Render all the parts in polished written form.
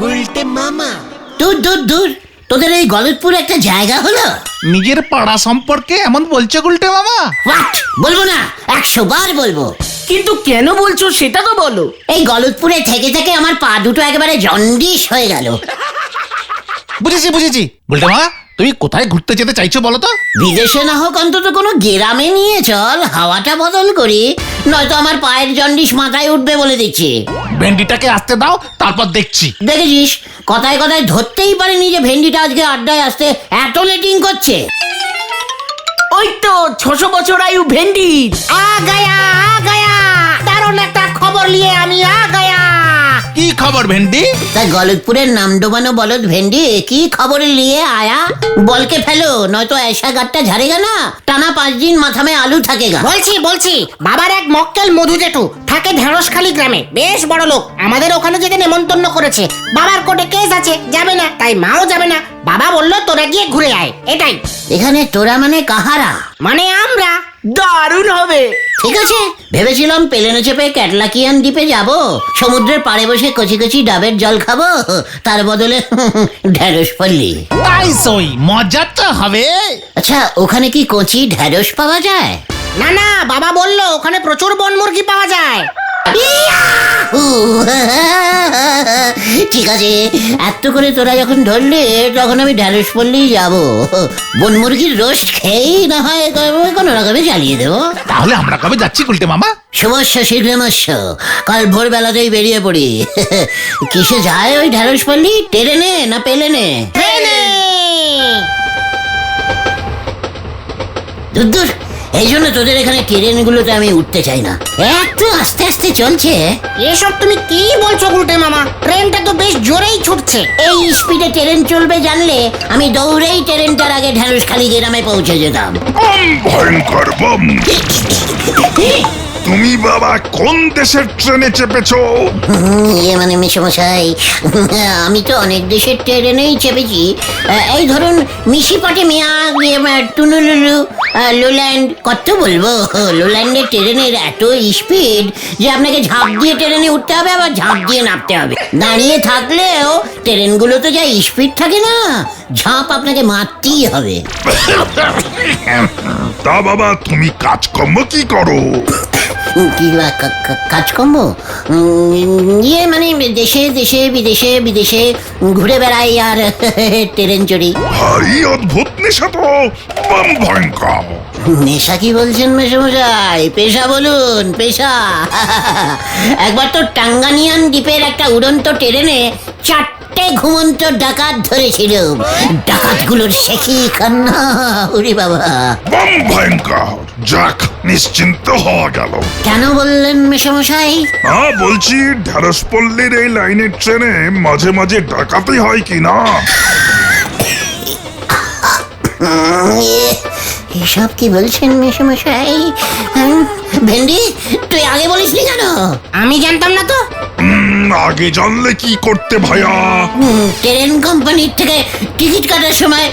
গুলটে মামা। দূর দূর দূর, তোদের এই গলতপুর একটা জায়গা হলো? নিজের পাড়া সম্পর্কে এমন বলছো গুলটে মামা? হোয়াট? বলবো না, 100 বার বলবো। কিন্তু কেন বলছো সেটা তো বলো। এই গলতপুরে থেকে থেকে আমার পা দুটো একেবারে জন্ডিস হয়ে গেল। বুঝেছি বুঝেছি। গুলটে মামা, তুমি কোথায় ঘুরতে যেতে চাইছো বলো তো? বিদেশে না হোক অন্তত কোনো গ্রামে নিয়ে চল, হাওয়াটা বদল করি, নয়তো আমার পায়ের জন্ডিস মাথায় উঠবে বলে দিচ্ছি। ভেন্ডিটাকে আসতে দাও, তারপর দেখছি। দেখেছিস, কথায় কথায় ধরতেই পারিনি যে ভেন্ডিটা আজকে আড্ডায় আসতে এত লেটিং করছে। ওই তো 600 বছর আয়ু ভেন্ডি। আ গায়া দারুণ একটা খবর নিয়ে আমি আ গায়া। কি খবর ভেন্ডি? তাই গলতপুরের নাম ডোবানো বলদ ভেন্ডি কি খবর নিয়ে আয়া? বলকে ফেলো, নয়তো ऐसा গাটটা ঝাড়েগা না, টানা 5 দিন মাথা মে আলু থাকেগা। বলছি বাবার এক মক্কেল মধু জেঠু থাকে ঢেঁড়সখালি গ্রামে, বেশ বড় লোক। আমাদের ওখানে যেতে নেমন্তন্ন করেছে। বাবার কোর্টে কেস আছে, যাবে না, তাই মাও যাবে না। বাবা বললো তোরা গিয়ে ঘুরে আয়। এটাই। এখানে তোরা মানে কাহারা? মানে আমরা। দারুণ হবে। ঠিক আছে, ভেবেছিলাম প্লেনে চেপে ক্যাটলাকিয়ান দ্বীপে যাব, সমুদ্রের পাড়ে বসে কচি কচি ডাবের জল খাবো, তার বদলে ঢেঁড়স পল্লি। তাই সই, মজা তো হবে। আচ্ছা, ওখানে কি কচি ঢেঁড়স পাওয়া যায়? না বাবা বললো ওখানে প্রচুর বনমুরগি পাওয়া যায়। ঠিক আছে, এত করে তোরা যখন ধরলে তখন আমি ঢেঁড়স পল্লি যাবো। বন মুরগির রোস্ট খেয়েই না হয় কোনো রকমে চালিয়ে দেবো। তাহলে আমরা কবে যাচ্ছি গুলটে মামা? সমস্য শীঘ্রমস্য, কাল ভোরবেলাতেই বেরিয়ে পড়ি। কিসে যায় ওই ঢেঁড়স পল্লি? ট্রেনে না প্লেনে? দূর, এই জন্য তোদের এখানে ট্রেনগুলোতে আমি উঠতে চাই না, একটু আস্তে আস্তে চলছে। এসব তুমি কি বলছো গুলটে মামা? ট্রেনটা তো বেশ জোরেই ছুটছে। এই স্পিডে ট্রেন চলবে জানলে আমি দৌড়েই ট্রেনটার আগে ঢেঁড়সখালি গ্রামে পৌঁছে যেতাম। ভয়ঙ্কর বম! তুমি বাবা কোন দেশের ট্রেনে চেপেছো? মানে মেশমশাই, আমি তো অনেক দেশের ট্রেনেই চেপেছি। এই ধরুন মিশিপাটে মিয়া, টুনুলুলু, লোল্যান্ড, কত বলবো। লোল্যান্ডের ট্রেনের এত স্পিড যে আপনাকে ঝাঁপ দিয়ে ট্রেনে উঠতে হবে, আবার ঝাঁপ দিয়ে নামতে হবে। দাঁড়িয়ে থাকলেও ট্রেনগুলো তো যা স্পিড থাকে না, ঝাঁপ আপনাকে মারতেই হবে। তা বাবা তুমি কাজকর্ম কি করো? কি কাজকর্ম? ইয়ে মানে দেশে দেশে বিদেশে বিদেশে ঘুরে বেড়াই আর ট্রেন চড়ি। ভারী অদ্ভুত নেশা তো, বম ভয়ঙ্কর। নেশা কি বলছেন মেশমশাই? পেশা বলুন, পেশা। একবার তো টাঙ্গানিয়ান দ্বীপের একটা উড়ন্ত ট্রেনে 4টে ঘুমন্ত ডাকাত ধরেছিল। ডাকাতগুলোর সে কি কান্না, ওরে বাবা। বম ভয়ঙ্কর। যাক, নিশ্চিন্ত হওয়া গেল। কেন বললেন মেশমশাই? বলছি ঢেঁড়সপল্লির এই লাইনের ট্রেনে মাঝে মাঝে ডাকাতি হয় কি না? এসব কি বলছেন মেশমশাই? ভেন্ডি, তুই আগে বলিসনি কেন? আমি জানতাম না তো। আগে জানলে কি করতে ভাইয়া? ট্রেন কোম্পানির থেকে টিকিট কাটার সময়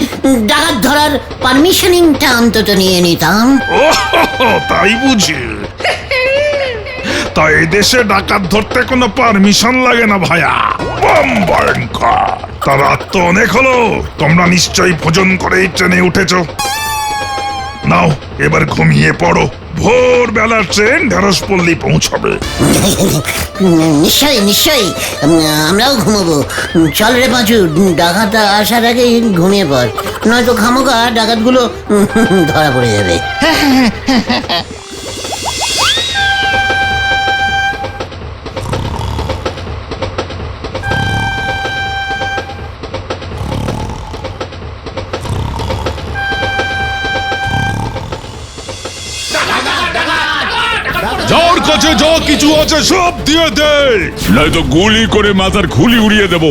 ডাকাত ধরার পারমিশনিংটা অন্তত নিয়ে নিতাম। ও তাই বুঝি? তাই দেশে ডাকাত ধরতে কোনো পারমিশন লাগে না ভাইয়া। বম ভয়ঙ্কর। তা রাত তো অনেক হলো, তোমরা নিশ্চয়ই ভোজন করে ট্রেনে উঠেছো। নাও এবার ঘুমিয়ে পড়ো, ভোরবেলা ট্রেন ঢেঁড়সপল্লি পৌঁছাবে। নিশ্চয়ই নিশ্চয়ই, আমরাও ঘুমাবো। চল রে পাঁচু, ডাকাত আসার আগে ঘুমিয়ে পড়, নয়তো খামোকা ডাকাতগুলো ধরা পড়ে যাবে। যার কাছে যা কিছু আছে সব দিয়ে দে, নয়তো গুলি করে মাথার খুলি উড়িয়ে দেবো।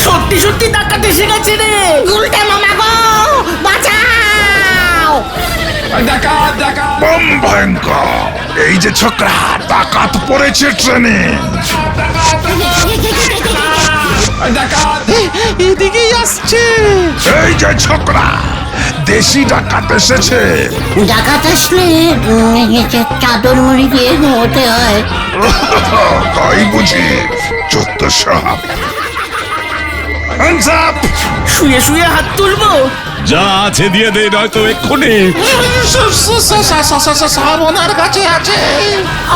সত্যি সত্যি ডাকাত এসে গেছে রে। গুলটে মামা গো, বাঁচাও! বম ভয়ঙ্কর। এই যে ছোকরা, ডাকাত পড়েছে ট্রেনে। এদিকেই আসছে। এই যে ছোকরা, দেশি ডাকাত এসেছে। ডাকাত আসলে চাদর মুড়ি দিয়ে ঘুমোতে হয়। তাই বুঝি? চোদ্দ সাপ। Hands up! শুয়ে শুয়ে হাত তুলবো? যা আছে দিয়ে দে, নয়তো এক্ষুনি। সব ওনার কাছে আছে।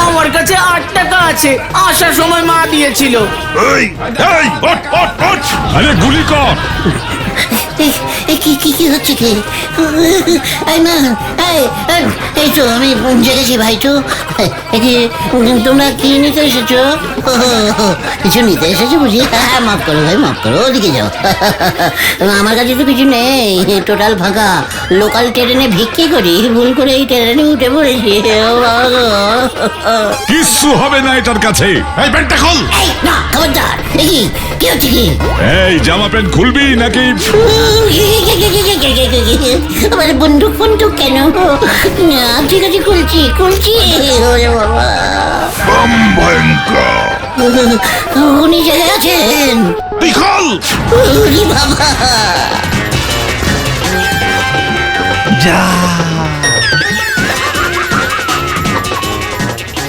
আমার কাছে 8 টাকা আছে, আসার সময় মা দিয়েছিল। এই, এই, ওঠ, ওঠ, ওঠ! আরে গুলি কর। কি হচ্ছে কি? এই মা, এই তো আমি জেগেছি ভাই তো। তোমরা কি নিতে এসেছো? কিছু নিতে এসেছো বুঝি? হ্যাঁ, মাফ করো ভাই, মাফ করো, ওদিকে যাও। আমার কাছে তো কিছু নেই, টোটাল ফাঁকা। লোকাল ট্রেনে ভিক্ষি করি, ভুল করে এই ট্রেনে উঠে পড়েছি। কিচ্ছু হবে না এটার কাছে। এই প্যান্টটা খোল। এই না, খবরদার! কি হচ্ছে কি? এই জামা প্যান্ট খুলবি নাকি? আমার বন্দুক কেন? না, ঠিক আছে, খুলছি। ওরে বাবা, বম ভয়ঙ্কর! উনি জেগে আছেন। তুই খোল! ওরে বাবা, যা।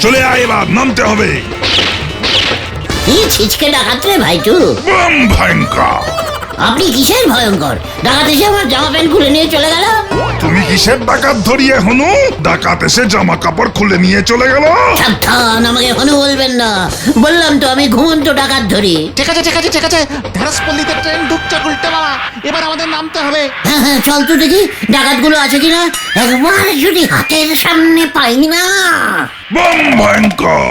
চলে আয়, এবার নামতে হবে। কি ছিচকে ডাকাত রে ভাইটু? বম ভয়ঙ্কর! আপনি কিসের ভয়ঙ্কর? ডাকাত এসে আমার জামা প্যান্ট খুলে নিয়ে চলে গেল। তুমি কিসের ডাকাত ধরিয়ে হনু? ডাকাত এসে জামা কাপড় খুলে নিয়ে চলে গেল। সাবধান, আমাকে হনু বলবেন না। বললাম তো আমি ঘুমন্ত ডাকাত ধরি। ঠিক আছে। ঢেঁড়সপল্লিতে ট্রেন ঢুকছে গুলটে মামা, এবার আমাদের নামতে হবে। হ্যাঁ, চল তো দেখি ডাকাতগুলো আছে কিনা। একবার যদি হাতের সামনে পাই না। বম ভয়ঙ্কর!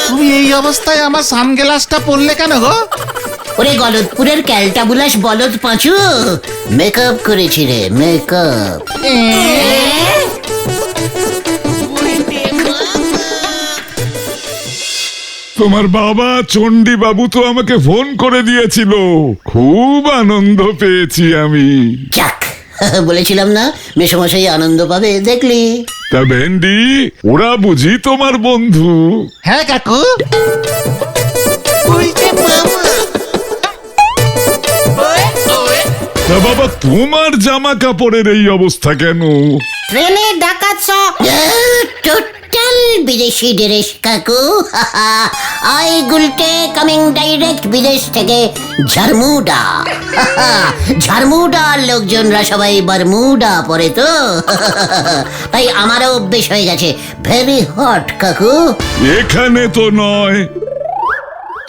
তুমি এই অবস্থায় আমার সানগ্লাসটা পরলে কেন গো? ওরে গলদপুরের ক্যালটাবুলাস বলদ পাঁচু, মেকআপ করেছি রে, মেকআপ। তোমার বাবা চণ্ডী বাবু তো আমাকে ফোন করে দিয়েছিল, খুব আনন্দ পেয়েছি আমি। যাক, বলেছিলাম না মেসমশাই আনন্দ পাবে, দেখলি? তা ভেন্ডি, ওরা বুঝি তোমার বন্ধু? হ্যাঁ কাকু। তা বাবা, তোমার জামা কাপড়ের এই অবস্থা কেন? ট্রেনে ডাকাত সব। টোটাল বিদেশি ড্রেস কাকু। আই গুলটে কামিং ডাইরেক্ট বিদেশ থেকে ঝারমুডা। ঝারমুডার লোকজনরা সবাই বারমুডা পরে তো, তাই আমারও অভ্যেস হয়ে গেছে। ভেরি হট কাকু। এখানে তো নয়।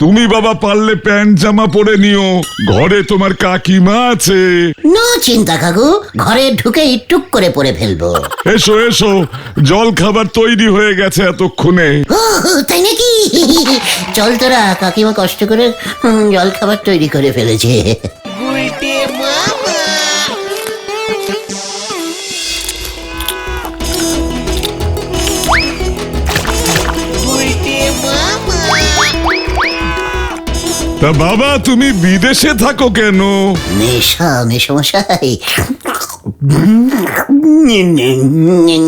তুমি বাবা পারলে প্যান্ট জামা পরে নিও, ঘরে তোমার কাকিমা আছে। নো চিন্তা কাকু, ঘরে ঢুকে টুক করে পরে ফেলবো। এসো এসো, জল খাবার তৈরি হয়ে গেছে এতক্ষণে। ও, তাই নাকি? চল তোরা, কাকিমা কষ্ট করে জল খাবার তৈরি করে ফেলেছে। তা বাবা, তুমি বিদেশে থাকো কেন? নেশা, মেসমশাই,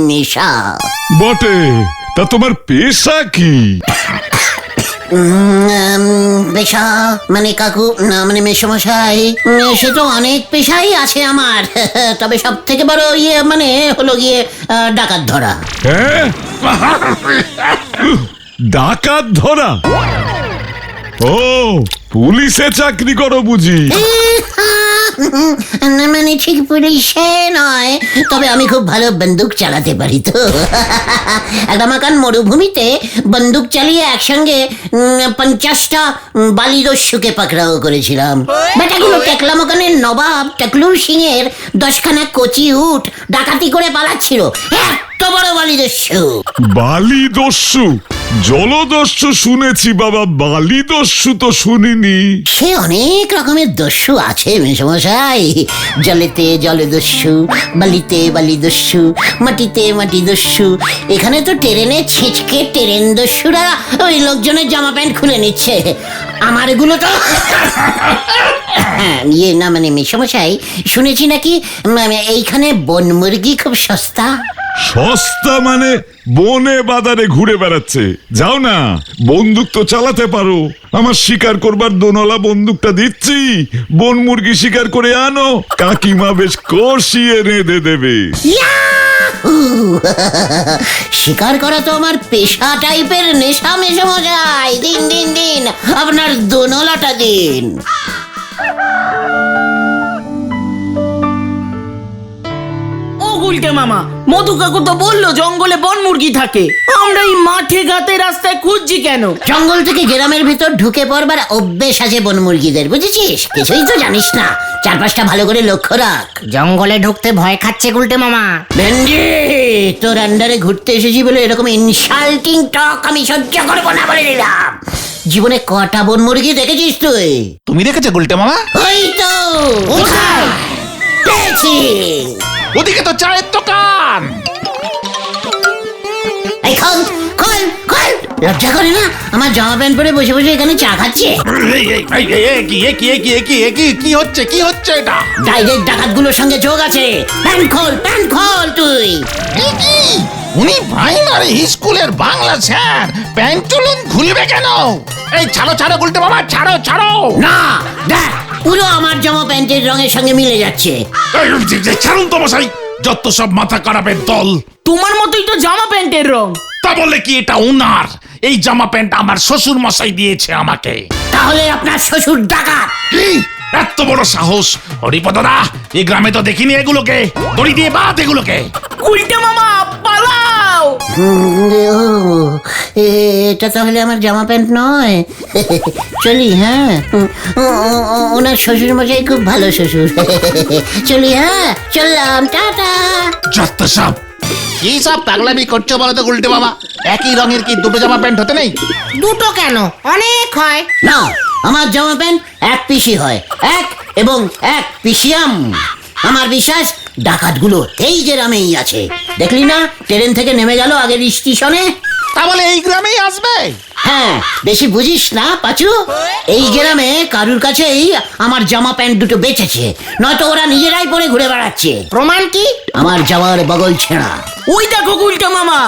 নেশা। বটে, তা তোমার পেশা কি? পেশা মানে কাকু, না মানে মেসমশাই, সে তো অনেক পেশাই আছে আমার। তবে সব থেকে বড় মানে হলো গিয়ে ডাকাত ধরা। হ্যাঁ, ডাকাত ধরা? ও, পুলিশে চাকরি করো বুঝি? না মানে ঠিক পুলিশে নয়, তবে আমি খুব ভালো বন্দুক চালাতে পারি তো। একটা মাকান মরুভূমিতে বন্দুক চালিয়ে একসঙ্গে 50টা বালিদস্যুকে পাকড়াও করেছিলাম। বেটাগুলো টেকলা মাকানের নবাব টেকলুর সিং এর 10খানা কচি উট ডাকাতি করে পালাচ্ছিল। এত বড় বালিদস্যু। বালিদস্যু? জলদস্যু শুনেছি বাবা, বালিদস্যু তো শুনিনি। সে অনেক রকমের দস্যু আছে মেসমশাই। জলেতে জলদস্যু, বালিতে বালিদস্যু, মাটিতে মাটিদস্যু। এখানে তো ট্রেনে ছিচকে ট্রেন দস্যুরা ওই লোকজনের জামা প্যান্ট খুলে নিচ্ছে। আমার এগুলো তো না মানে মেসমশাই, শুনেছি নাকি এইখানে বন মুরগি খুব সস্তা। সস্তা মানে বনে বাজারে ঘুরে বেড়াচ্ছে। যাও না, বন্দুক তো চালাতে পারো। আমার শিকার করবার দোনলা বন্দুকটা দিচ্ছি, বন মুরগি শিকার করে আনো, কাকিমা বেশ কষিয়ে রেঁধে দেবে। শিকার করা তো আমার পেশা টাইপের নেশা মেশামশাই। দিন দিন দিন আপনার দোনলাটা দিন। ও গুলটে মামা, মধু কাকু তো বললো জঙ্গলে বন মুরগি থাকে। আমরা এই মাঠে ঘাটে রাস্তায় খুঁজছি কেন? জঙ্গল থেকে গ্রামের ভিতর ঢুকে পড়বার অভ্যেস আছে বন মুরগিদের, বুঝেছিস? কিছুই তো জানিস না, চারপাশটা ভালো করে লক্ষ্য রাখ। জঙ্গলে ঢুকতে ভয় খাচ্ছে গুলটে মামা। ভেন্ডি, তোর আন্ডারে ঘুরতে এসেছি বলে এরকম ইনসাল্টিং টক আমি সহ্য করবো না বলে দিলাম। জীবনে কটা বন মুরগি দেখেছিস তুই? তুমি দেখেছো গুলটে মামা? ওই তো কোথায়? পেয়েছি। ওদিকে তো চায়ের দোকান। এই খোল খোল খোল, লজ্জা করে না? আমার জামা প্যান্ট পরে বসে বসে এখানে চা খাচ্ছে। কি হচ্ছে এটা? ডাইরেক্ট ডাকাতগুলোর সঙ্গে যোগ আছে। প্যান্ট খোল তুই। উনি প্রাইমারি স্কুলের বাংলা স্যার, প্যান্টুলুন খুলবে কেন? এই ছাড়ো গুলটে মামা, ছাড়ো। না দেখ, পুরো আমার জামা প্যান্টের রঙের সঙ্গে মিলে যাচ্ছে। ছাড়ুন তো মশাই, যত সব মাথা খারাপের দল। তোমার মতোই তো জামা প্যান্টের রং। তা বলে কি এটা উনার? এই জামা প্যান্ট আমার শ্বশুর মশাই দিয়েছে আমাকে। তাহলে আপনার শ্বশুর ডাকাত? কি এত বড় সাহস? হরিপদদা, এই গ্রামে তো দেখিনি এগুলোকে। দড়ি দিয়ে বাদ এগুলোকে। গুলটে মামা পালাও! এটা তাহলে আমার জামা প্যান্ট নয়। চলি, হ্যাঁ। ওনার শ্বশুর মশাই খুব ভালো শ্বশুর। চলি, হ্যাঁ, চললাম, টাটা। যত সব কি সব পাগলামি করছো বলো তো গুলটে মামা? একই রঙের কি দুটো জামা প্যান্ট হতে নেই? দুটো কেন, অনেক হয়। না, আমার জামা প্যান্ট এক পিসি হয়, এক এবং এক পিসিয়াম। আমার বিশ্বাস ডাকাতগুলো এই গ্রামেই আছে। দেখলি না, ট্রেন থেকে নেমে গেল আগের স্টেশনে। তা বলে এই গ্রামেই আসবে? হ্যাঁ, বেশি বুঝিস না পাচু। এই গ্রামে কারুর কাছেই আমার জামা প্যান্ট দুটো বেঁচেছে, নয়তো ওরা নিজেরাই পরে ঘুরে বেড়াচ্ছে। প্রমাণ কি? আমার জামার বগল ছেঁড়া। ওই দেখো গুলটে মামা,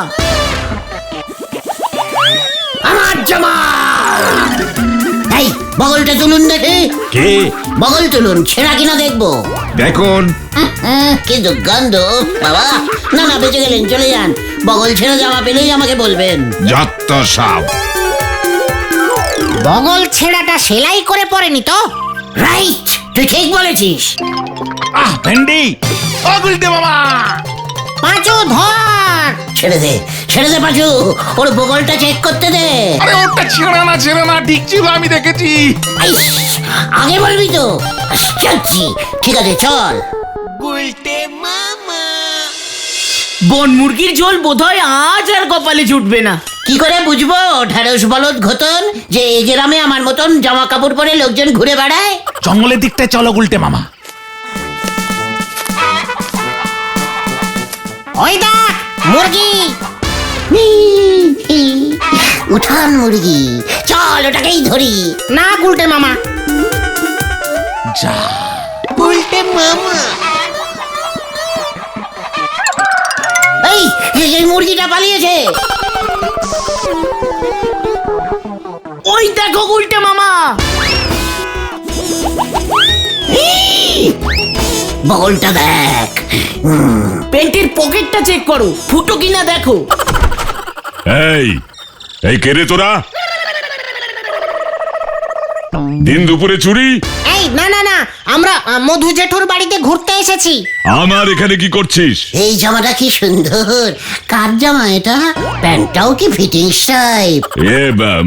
আমার জামা। এই বগলটা তুলুন দেখি। কে? বগল তুলুন, ছেঁড়া কিনা দেখবো। দেখুন। কি দুর্গন্ধ বাবা। না বেঁচে গেলেন, চলে যান। বগল ছেঁড়া জামা পেলেই আমাকে বলবেন। যত সব। বগল ছেঁড়াটা সেলাই করে পরেনি তো? রাইট, তুই ঠিক বলেছিস। ভেন্ডি, ও গুলটে মামা। পাঁচু ধর। ছেড়ে দে পাচু, ওর বগলটা চেক করতে দে। আরে ওটা ছেড়ে না, ঠিক ছিল, আমি দেখেছি। আইস, আগে বলবি তো। চলছি, ঠিক আছে, চল। বন মুরগির ঝোল বোধহয় আজ আর কপালে জুটবে না। কি করে বুঝবো ঢেঁড়স বলদ ঘতন যে এই গ্রামে আমার মতন জামা কাপড় পরে লোকজন ঘুরে বেড়ায়? জঙ্গলের দিকটায় চলো গুলটে মামা। ওই দেখ মুরগি। উঠান মুরগি, চল ওটাকেই ধরি। না গুলটে মামা। যা এই মুরগিটা পালিয়েছে। ওই দেখো গুলটে মামা, বগলটা দেখ। প্যান্টের পকেটটা চেক করো, ফুটো কিনা দেখো। এই কে রে তোরা? দিন দুপুরে চুরি? এই না, আমরা মধু জেঠুর বাড়িতে ঘুরতে এসেছি। আমার এখানে কি করছিস? এই জামাটা কি সুন্দর। কার জামা এটা? প্যান্টটাও কি ফিটিংস টাইপ।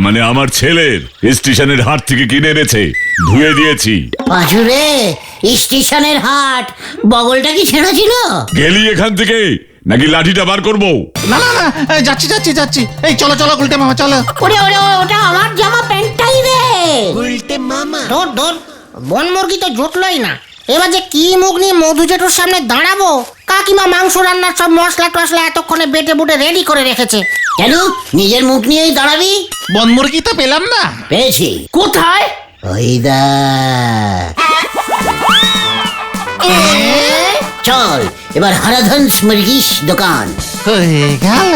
মানে আমার ছেলের, স্টেশনের হাট থেকে কিনে এনেছে, ধুয়ে দিয়েছি। পাঁচুরে, স্টেশনের হাট, বগলটা কি ছেঁড়া ছিল? গেলি এখান থেকে নাকি লাঠিটা বার করবো? না, যাচ্ছি। এই চলো গুলটে মামা, চলো। ওরে ওটা আমার জামা প্যান্টটাই রে। ধর বন মুরগি তো জুটলই না। এবার যে কি মুখ নিয়ে মধু জেঠুর সামনে দাঁড়াবো? কাকিমা মাংস রান্নার সব মশলা টসলা এতক্ষণে বেটে বুটে রেডি করে রেখেছে। কেন নিজের মুখ নিয়েই দাঁড়াবি? বন মুরগি তো পেলাম না। পেয়েছি। কোথায়? ওই দা। চল এবার হারাধন মুরগিস দোকান। হয়ে গেল।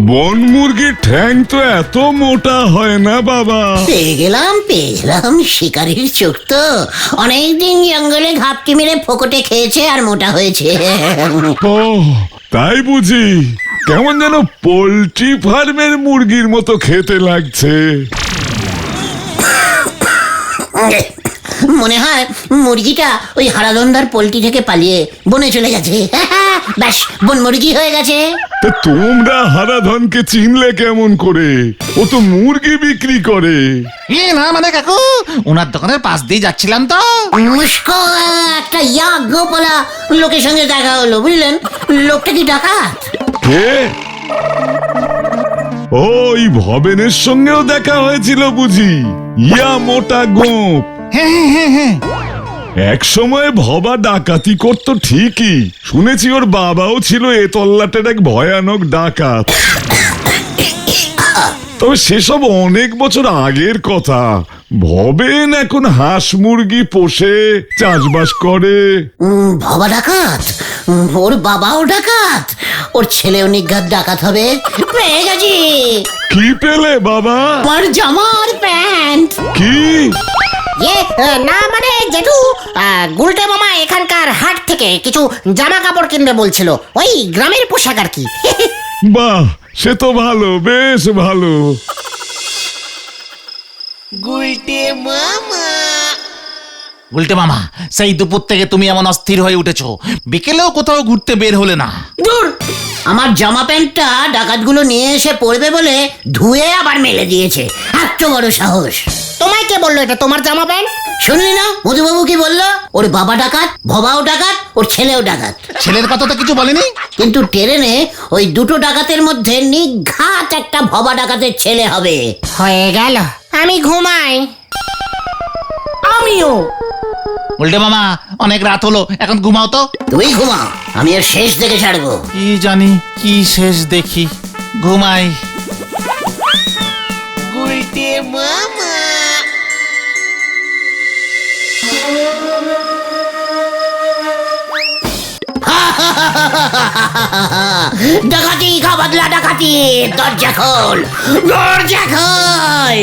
বন মুরগির ঠ্যাং তো এত মোটা হয় না বাবা। পেয়ে গেলাম শিকারির চোখ তো অনেকদিন জঙ্গলে ঘাপটি মেরে ফোকটে খেয়েছে আর মোটা হয়েছে। ও তাই বুঝি, কেমন যেন পোল্ট্রি ফার্মের মুরগির মতো খেতে লাগছে। মনে হয় মুরগিটা ওই হারাধন্দার পোল্ট্রি থেকে পালিয়ে বনে চলে গেছে। ব্যাস, বন মুরগি হয়ে গেছে। তা তোমরা হারাধনকে চিনলে কেমন করে? ও তো মুরগি বিক্রি করে। না মানে কাকু, ওনার দোকানের পাশ দিয়ে যাচ্ছিলাম তো। মুস্কো একটা গোপালা লোকের সঙ্গে দেখা হলো, বুঝলেন? লোকটা কি ডাকাত? কে? ওই ভবেনের সঙ্গেও দেখা হয়েছিল বুঝি? ইয়া মোটা গোপ। হ্যাঁ, এক সময় ভবা ডাকাতি করতো ঠিকই, শুনেছি ওর বাবাও ছিল এ তল্লাটের এক ভয়ানক ডাকাত। তবে সেসব অনেক বছর আগের কথা। ভবেন এখন হাঁস মুরগি পোষে, চাষবাস করে। ভবা ডাকাত? ওর বাবাও ডাকাত? ওর ছেলেও নিঘাত ডাকাত হবে? পেয়ে গেছি। কি পেলে বাবা? আমার জামার প্যান্ট। কি? না মানে জেঠু, গুলটে মামা এখানকার হাট থেকে কিছু জামা কাপড় কিনবে বলছিল, ওই গ্রামের পোশাক আর কি। বাহ, সে তো ভালো, বেশ ভালো। উল্টে মামা, সেই দুপুর থেকে তুমি এমন অস্থির হয়ে উঠেছো, বিকেলেও কোথাও ঘুরতে বের হলে না। দূর, আমার জামা প্যান্টটা ডাকাতগুলো নিয়ে এসে পড়বে বলে ধুয়ে আবার মেলে দিয়েছে। এত বড় সাহস! তোমায় কে বললো এটা তোমার জামা প্যান্ট? শুনলি না মধুবাবু কি বললো? ওর বাবা ডাকাত, ভবাও ডাকাত, ওর ছেলেও ডাকাত। ছেলের কথা তো কিছু বলেনি। কিন্তু ট্রেনে ওই দুটো ডাকাতের মধ্যে নিঘাত একটা ভবা ডাকাতের ছেলে হবে। হয়ে গেল, আমি ঘুমাই। আমিও। উল্টে মামা, অনেক রাত হলো, এখন ঘুমাও তো। তুই ঘুমাও, আমি এর শেষ দেখে ছাড়বো। কি জানি কি শেষ দেখি, ঘুমাই। ডাকাতি খা বদলা ডাকাতি, দরজা খোল, দরজা খোল।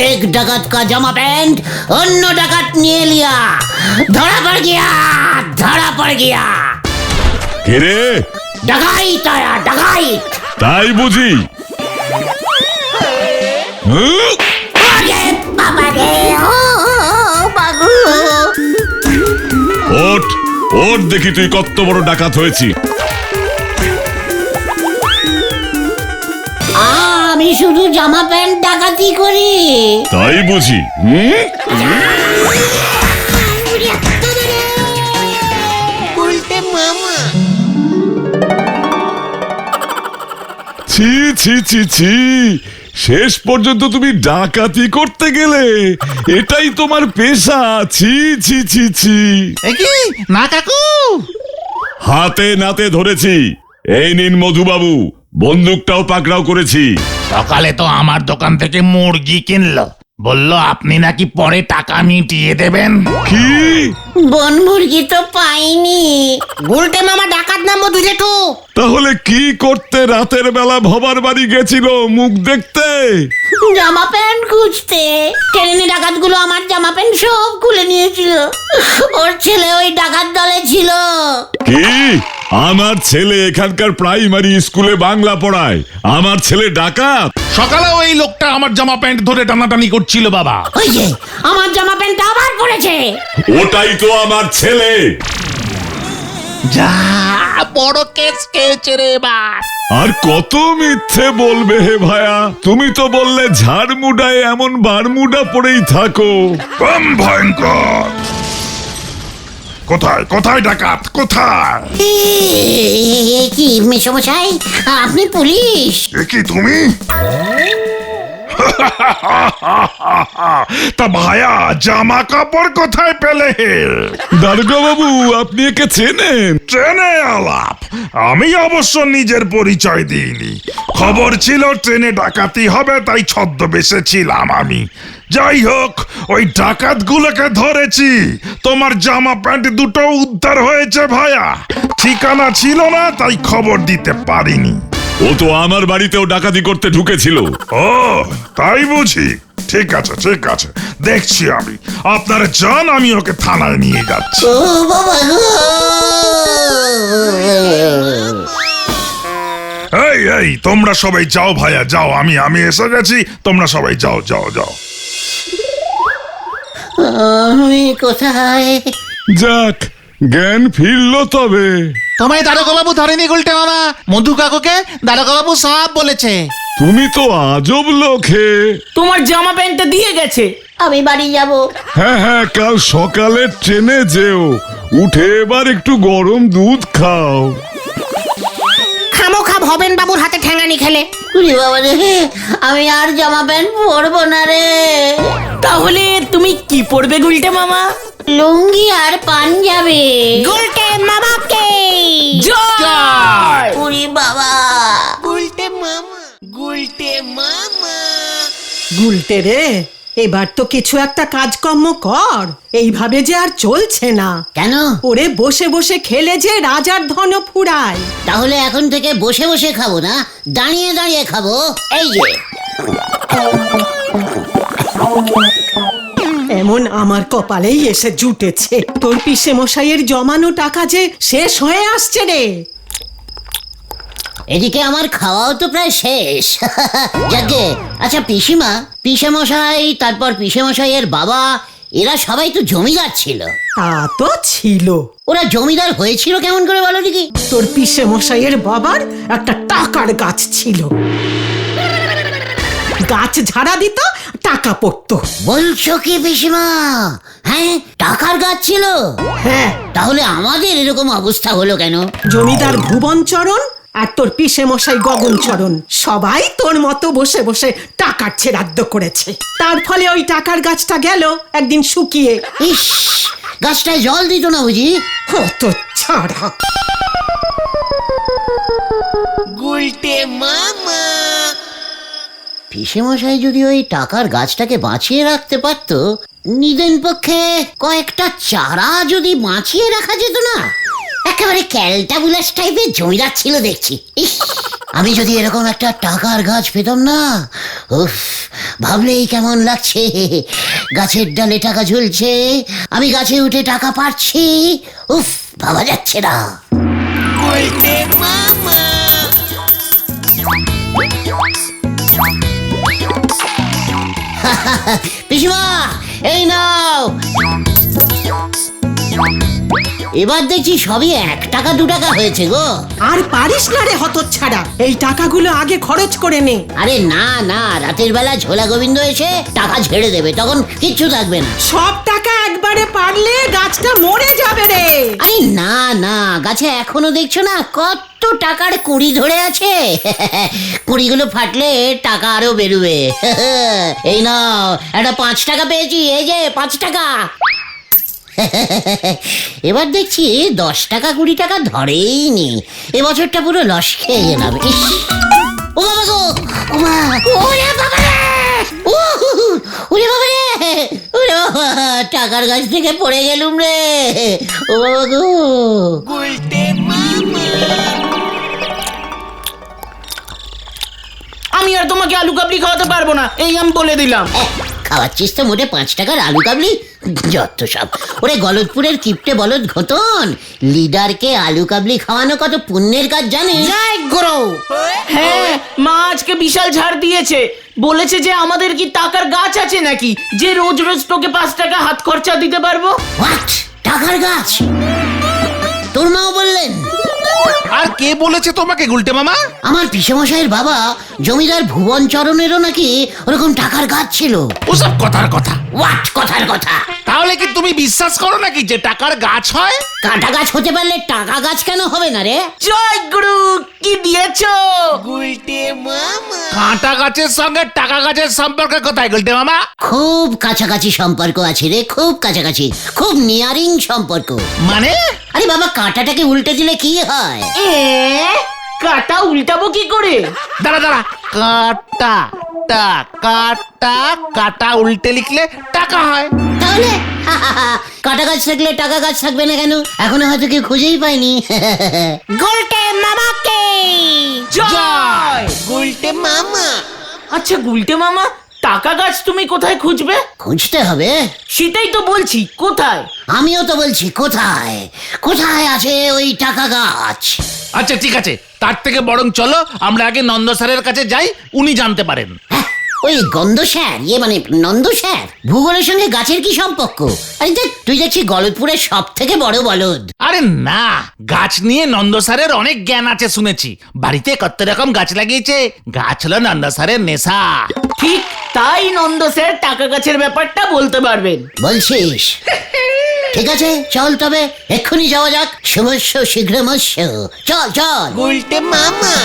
एक डाकत का जमा पैंट अन्य डाकत निये लिया, धरा पड़ गया। কে রে? डाकाइत आया, डाकाइत। তাই বুঝি? হুঁ? अरे बाबा रे, ओ बाबू। ওঠ ওঠ, দেখি তুই কত বড় ডাকাত হয়েছি। আমি শুধু জামা প্যান্ট ডাকাতি করি। তাই বুঝি? ছি ছি ছি ছি, শেষ পর্যন্ত তুমি ডাকাতি করতে গেলে? এটাই তোমার পেশা? ছি ছি ছি ছি। এ কি না কাকু? হাতে নাতে ধরেছি। এই নিন মধুবাবু, বন্দুকটাও পাকড়াও করেছি। সকালে তো আমার দোকান থেকে মুরগি কিনলো, বললো আপনি নাকি পরে টাকা মিটিয়ে দেবেন। কি? বন মুরগি তো পাইনি। গুলটে মামা ডাকাত না মধু জেঠু? তাহলে কি করতে রাতের বেলা ভবার বাড়ি গেছিল? মুখ দেখতে? জামা প্যান্ট খুঁজতে। ট্রেনে ডাকাতগুলো আমার জামা প্যান্ট সব খুলে নিয়েছিল। ওর ছেলে ওই ডাকাত দলে ছিল। কি? আমার ছেলে এখানকার প্রাইমারি স্কুলে বাংলা পড়ায়, আমার ছেলে ডাকাত? সকালে ওই লোকটা আমার জামা প্যান্ট ধরে টানাটানি করছিল বাবা। ওই যে আমার জামা প্যান্ট আবার পড়েছে। ওটাই তো আমার ছেলে। যা বড় কেস খেয়েছে রে এবার। আর কত মিথ্যে বলবে হে ভায়া? তুমি তো বললে ঝাড়মুডায় এমন বারমুডা পরেই থাকো। বম ভয়ঙ্কর! কোথায় কোথায় ডাকাত, কোথায়? কি মেসমশাই, আপনি পুলিশ? এ কি তুমি? তা ভায়া জামা কাপড় কোথায় পেলে? দারোগা বাবু, আপনি একে চেনেন? ট্রেনে আলাপ। আমি অবশ্য নিজের পরিচয় দিইনি, খবর ছিল ট্রেনে ডাকাতি হবে, তাই ছদ্মবেশে ছিলাম আমি। যাই হোক, ওই ডাকাতগুলোকে ধরেছি। তোমার জামা প্যান্ট দুটো উদ্ধার হয়েছে ভায়া। ঠিকানা ছিল না, তাই খবর দিতে পারিনি। ও তো আমার বাড়িতেও ডাকাতি করতে ঢুকেছিল। ও তাই বুঝি? ঠিক আছে ঠিক আছে, দেখছি আমি। আপনার যান, আমি ওকে থানায় নিয়ে যাচ্ছি। ও বাবা গো! এই এই, তোমরা সবাই যাও ভাইয়া, যাও। আমি এসে গেছি, তোমরা সবাই যাও যাও যাও। আমি কোথায়? যাক, জ্ঞান ফিরলো তবে। তোমায় দারোগা বাবু ধরেনি গুলটে মামা, মধু কাকুকে দারোগা বাবু সব বলেছে। তুমি তো আজব লোক হে। তোমার জামা প্যান্টটা দিয়ে গেছে। আমি বাড়ি যাব। হ্যাঁ হ্যাঁ, কাল সকালে ট্রেনে যেও। উঠে এবার একটু গরম দুধ খাও। খামোখা ভবেন বাবুর হাতে ঠ্যাঙানি খেলে। উরি বাবা রে, আমি আর জামা প্যান্ট পরবো না রে। তাহলে তুমি কি পরবে গুলটে মামা? লুঙ্গি আর পাঞ্জাবি। গুলটে মামাকে জয়! উরি বাবা! গুলটে রে, এবার তো কিছু একটা কাজকর্ম কর। এইভাবে যে আর চলছে না। কেন? ওরে বসে বসে খেলে যে রাজার ধন ফুরায়। তাহলে এখন থেকে বসে বসে খাবো না, দাঁড়িয়ে দাঁড়িয়ে খাবো। এই যে এমন আমার কপালেই এসে জুটেছে। তোর পিসে মশাইয়ের জমানো টাকা যে শেষ হয়ে আসছে রে। এদিকে আমার খাওয়াও তো প্রায় শেষ। যাকে, আচ্ছা পিসিমা, পিসে মশাই, তারপর পিসে মশাইয়ের বাবা, এরা সবাই তো জমিদার ছিল। তা তো ছিল। ওরা জমিদার হয়েছিল কেমন করে বলো দেখি? তোর পিসে মশাইয়ের বাবার একটা টাকার গাছ ছিল। গাছ ঝাড়া দিত, টাকা পড়তো। বলছো কি পিসিমা? হ্যাঁ, টাকার গাছ ছিল। হ্যাঁ, তাহলে আমাদের এরকম অবস্থা হলো কেন? জমিদার ভুবনচরণ আর তোর পিসে মশাই গগনচরণ সবাই তোর মতো বসে বসে টাকার ছেড়াদ্দ করেছে। তার ফলে ওই টাকার গাছটা গেল একদিন শুকিয়ে। ইস, গাছটায় জল দিত না বুঝি? কত ছাড়া। পিসেমশাই যদি ওই টাকার গাছটাকে বাঁচিয়ে রাখতে পারতো, নিদেন পক্ষে কয়েকটা চারা যদি বাঁচিয়ে রাখা যেত না। একেবারে ক্যালটাবুলাস টাইপের জমিদার ছিল দেখছি। ইস, আমি যদি এরকম একটা টাকার গাছ পেতাম না, উফ, ভাবলেই কেমন লাগছে। গাছের ডালে টাকা ঝুলছে, আমি গাছে উঠে টাকা পাচ্ছি। উফ, ভাবা যাচ্ছে না। পিসিমা, এই নাও। এবার দেখছি সবই 1 টাকা 2 টাকা হয়েছে গো। আর পারিস না রে হতচ্ছাড়া, এই টাকাগুলো আগে খরচ করে নে। আরে না না, রাতের বেলা ঝোলা গোবিন্দ এসে টাকা ঝেড়ে দেবে, তখন কিচ্ছু থাকবে না। সব টাকা একবারে পারলে গাছটা মরে যাবে রে। আরে না না, গাছে এখনো দেখছো না কত টাকার কুড়ি ধরে আছে। কুড়িগুলো ফাটলে টাকা আরো বেরোবে। এই নাও, একটা 5 টাকা পেয়েছি, এই যে 5 টাকা। এবার দেখছি 10 টাকা 20 টাকা ধরেই নি। এবছরটা পুরো লস খেয়ে গেলাম। ইস, ও বাবা গো, ও মা, ওরে বাবা রে, ওরে বাবা রে, ওরে বাবা, টাকার গাছ থেকে পড়ে গেলুম রে। ও বাবা গো। আমি আর তোমাকে আলু কাবলি খাওয়াতে পারবো না, এই আমি বলে দিলাম। খাওয়াচ্ছিস তো মোটে 5 টাকার আলু কাবলি, যত সব। ওরে গলতপুরের কিপটে বলদ ঘটন, লিডারকে আলু কাবলি খাওয়ানো কত পুণ্যের কাজ জানিস? জয় গুরু। হ্যাঁ, মা আজকে বিশাল ছাড় দিয়েছে। বলেছে যে আমাদের কি টাকার গাছ আছে নাকি, যে রোজ রোজ তোকে 5 টাকা হাত খরচা দিতে পারবো। হোয়াট? টাকার গাছ? তোর মাও বললেন? আর কে বলেছে তোমাকে গুলটে মামা? আমার পিসেমশাইয়ের বাবা জমিদার ভুবনচরণেরও নাকি ওরকম টাকার গাছ ছিল। ওসব কথার কথা। হোয়াট কথার কথা? তাহলে কি তুমি বিশ্বাস করো নাকি যে টাকার গাছ হয়? কাঁটা গাছ হতে পারলে টাকা গাছ কেন হবে না রে? জয় গুরু, কি দিয়েছো? কাঁটা গাছের সঙ্গে টাকা গাছের সম্পর্ক কোথায় গুলটে মামা? খুব কাছাকাছি সম্পর্ক আছে রে, খুব কাছাকাছি, খুব নিয়ারিং সম্পর্ক। মানে আরে বাবা, কাঁটাটাকে উল্টে দিলে কি হয়? কাটা উল্টাবো কি করে? দাঁড়া দাঁড়া, কাটা কাটা কাটা উল্টে লিখলে টাকা হয়। তাহলে কাঁটা গাছ থাকলে টাকা গাছ থাকবে না কেন? এখনো হয়তো কেউ খুঁজেই পায়নি। গোলটে মামাকে জয় গুলটে মামা। আচ্ছা গুলটে মামা, টাকা গাছ তুমি কোথায় খুঁজবে? খুঁজতে হবে। সেটাই তো বলছি, কোথায়? আমিও তো বলছি কোথায়, কোথায় আছে ওই টাকা গাছ? আচ্ছা ঠিক আছে, তার থেকে বরং চলো আমরা আগে নন্দ স্যারের কাছে যাই, উনি জানতে পারেন। হ্যাঁ, ওই গন্ধ স্যার, মানে নন্দ স্যার, ভূগোলের সঙ্গে গাছের কি সম্পর্ক? আরে দেখ, তুই দেখছি গলতপুরের সব থেকে বড় বলদ। আরে না, গাছ নিয়ে নন্দ স্যারের অনেক জ্ঞান আছে শুনেছি। বাড়িতে কত রকম গাছ লাগিয়েছে, গাছ হলো নন্দ স্যারের নেশা। ঠিক তাই নন্দ স্যার টাকা গাছের ব্যাপারটা বলতে পারবেন। বলছিস? ঠিক আছে, চল তবে এক্ষুনি যাওয়া যাক। শুভস্য শীঘ্রমস্য, চল চল। গুলটে মামা।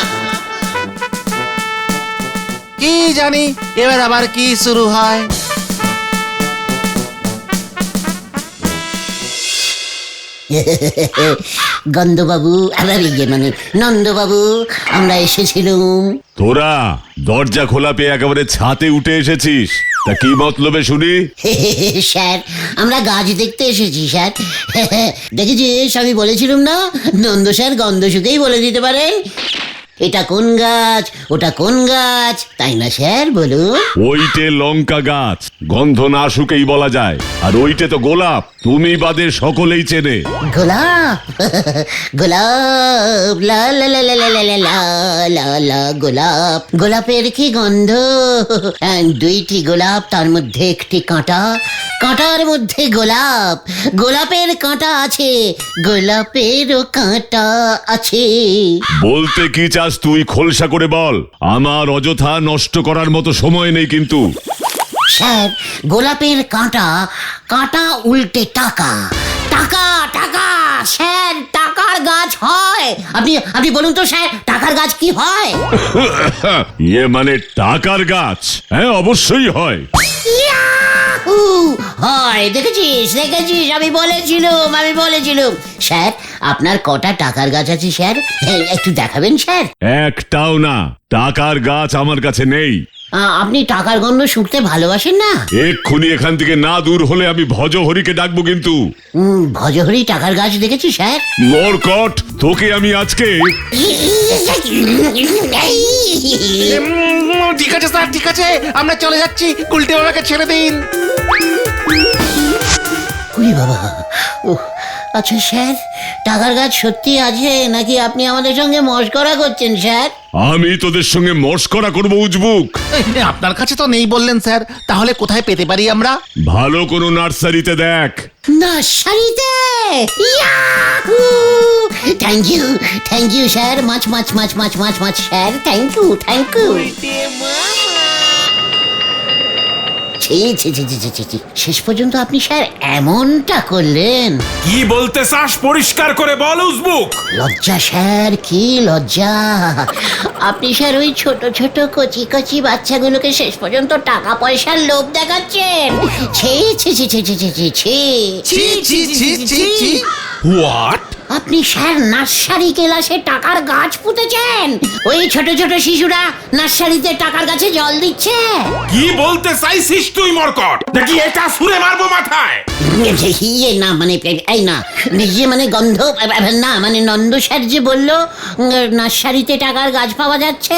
কি জানি এবার আবার কি শুরু হয়। গন্ধবাবু, মানে নন্দবাবু, আমরা এসেছিলুম। তোরা দরজা খোলা পেয়ে একেবারে ছাতে উঠে এসেছিস, তা কি মতলবে শুনি? স্যার, আমরা গাছ দেখতে এসেছি স্যার। দেখেছিস, আমি বলেছিলাম না, নন্দ স্যার গন্ধ শুকেই বলে দিতে পারেন এটা কোন গাছ, ওটা কোন গাছ, তাই না স্যার? বলুন। ওইটে লঙ্কা গাছ, গন্ধ না শুকেই বলা যায়। আর ওইটে তো গোলাপ, তুমি বাদে সকলেই চেনে। গোলাপ, গোলাপ, লা লা লা লা লা লা লা লা লা লা, গোলাপ। গোলাপের কি গন্ধ! দুইটি গোলাপ, তার মধ্যে একটি কাঁটা, কাঁটার মধ্যে গোলাপ। গোলাপের কাঁটা আছে, গোলাপেরও কাঁটা আছে। বলতে কি চাস তুই খোলসা করে বল, আমার অযথা নষ্ট করার মতো সময় নেই কিন্তু। স্যার, গোলাপের কাঁটা, কাঁটা উল্টে টাকা, টাকা টাকা। স্যার, টাকার গাছ হয়। আপনি বলুন তো স্যার, টাকার গাছ কি হয়? ইয়ে মানে টাকার গাছ? হ্যাঁ, অবশ্যই হয়। ইয়াহু! হয়, দেখেছিস দেখেছিস, আমি বলেছিলুম। স্যার, আপনার কটা টাকার গাছ আছে স্যার? একটু দেখাবেন স্যার? একটাও না, টাকার গাছ আমার কাছে নেই। আপনি টাকার গন্ধ শুঁকতে ভালোবাসেন না? এক্ষুনি এখান থেকে না দূর হলে আমি ভজহরিকে ডাকবো কিন্তু। ভজহরি টাকার গাছ দেখেছি স্যার। মরকট, তোকে আমি আজকে। ঠিক আছে স্যার, ঠিক আছে, আমরা চলে যাচ্ছি, গুলটে মামাকে ছেড়ে দিন। উরি বাবা! আচ্ছা স্যার, টাকার গাছ সত্যি আছে নাকি আপনি আমাদের সঙ্গে মশকরা করছেন স্যার? আমি তোদের সঙ্গে মস্করা করবো উজবুক? আপনার কাছে তো নেই বললেন স্যার, তাহলে কোথায় পেতে পারি আমরা? ভালো কোনো নার্সারিতে দেখ। নার্সারিতে? ইয়াহু! থ্যাংক ইউ স্যার, মাছ স্যার, থ্যাংক ইউ। শেষ পর্যন্ত আপনি স্যার এমনটা করলেন। কি বলতে চাস পরিষ্কার করে বল উজবুক। লজ্জা স্যার, কি লজ্জা! আপনি স্যার ওই ছোট ছোট কচি কচি বাচ্চাগুলোকে শেষ পর্যন্ত টাকা পয়সার লোভ দেখাচ্ছেন। ছি ছি ছি ছি ছি ছি ছি ছি। ছি ছি ছি ছি ছি। হোয়াট? আপনি স্যার নার্সারি ক্লাসে টাকার গাছ পুঁতেছেন? ওই ছোট ছোট শিশুরা নার্সারিতে টাকার গাছে জল দিচ্ছে? কি বলতে চাইছিস তুই মরকট? নাকি এটা ছুঁড়ে মারবো মাথায়? ইয়ে না, মানে এই না, ইয়ে মানে গন্ধ না, মানে নন্দ স্যার যে বললো নার্সারিতে টাকার গাছ পাওয়া যাচ্ছে,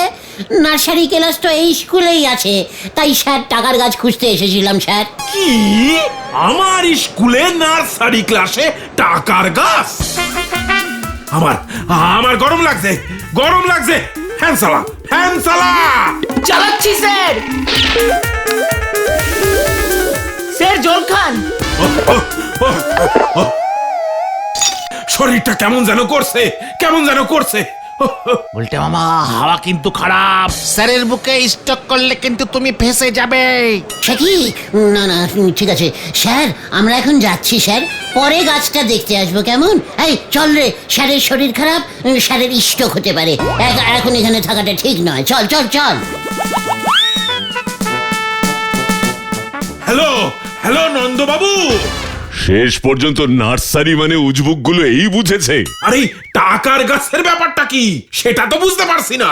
নার্সারি ক্লাস তো এই স্কুলেই আছে, তাই স্যার টাকার গাছ খুঁজতে এসেছিলাম স্যার। কি? আমার স্কুলে নার্সারি ক্লাসে টাকার গাছ? আমার গরম লাগছে। ফ্যান চালা। চালাচ্ছি স্যার। স্যার জল খান। শরীরটা কেমন যেন করছে। গুলটে মামা, হাওয়া কিন্তু খারাপ, স্যারের বুকে স্টক করলে কিন্তু তুমি ফেঁসে যাবে। সে কি? না, ঠিক আছে স্যার, আমরা এখন যাচ্ছি স্যার, পরে গাছটা দেখতে আসবো কেমন? এই চল রে, স্যারের শরীর খারাপ, স্যারের স্ট্রোক হতে পারে, এখন এখানে থাকাটা ঠিক নয়। চল। হ্যালো হ্যালো নন্দবাবু, শেষ পর্যন্ত নার্সারি মানে উজবুক গুলো এই বুঝেছে। আরে টাকার গাছের ব্যাপারটা কি সেটা তো বুঝতে পারছি না।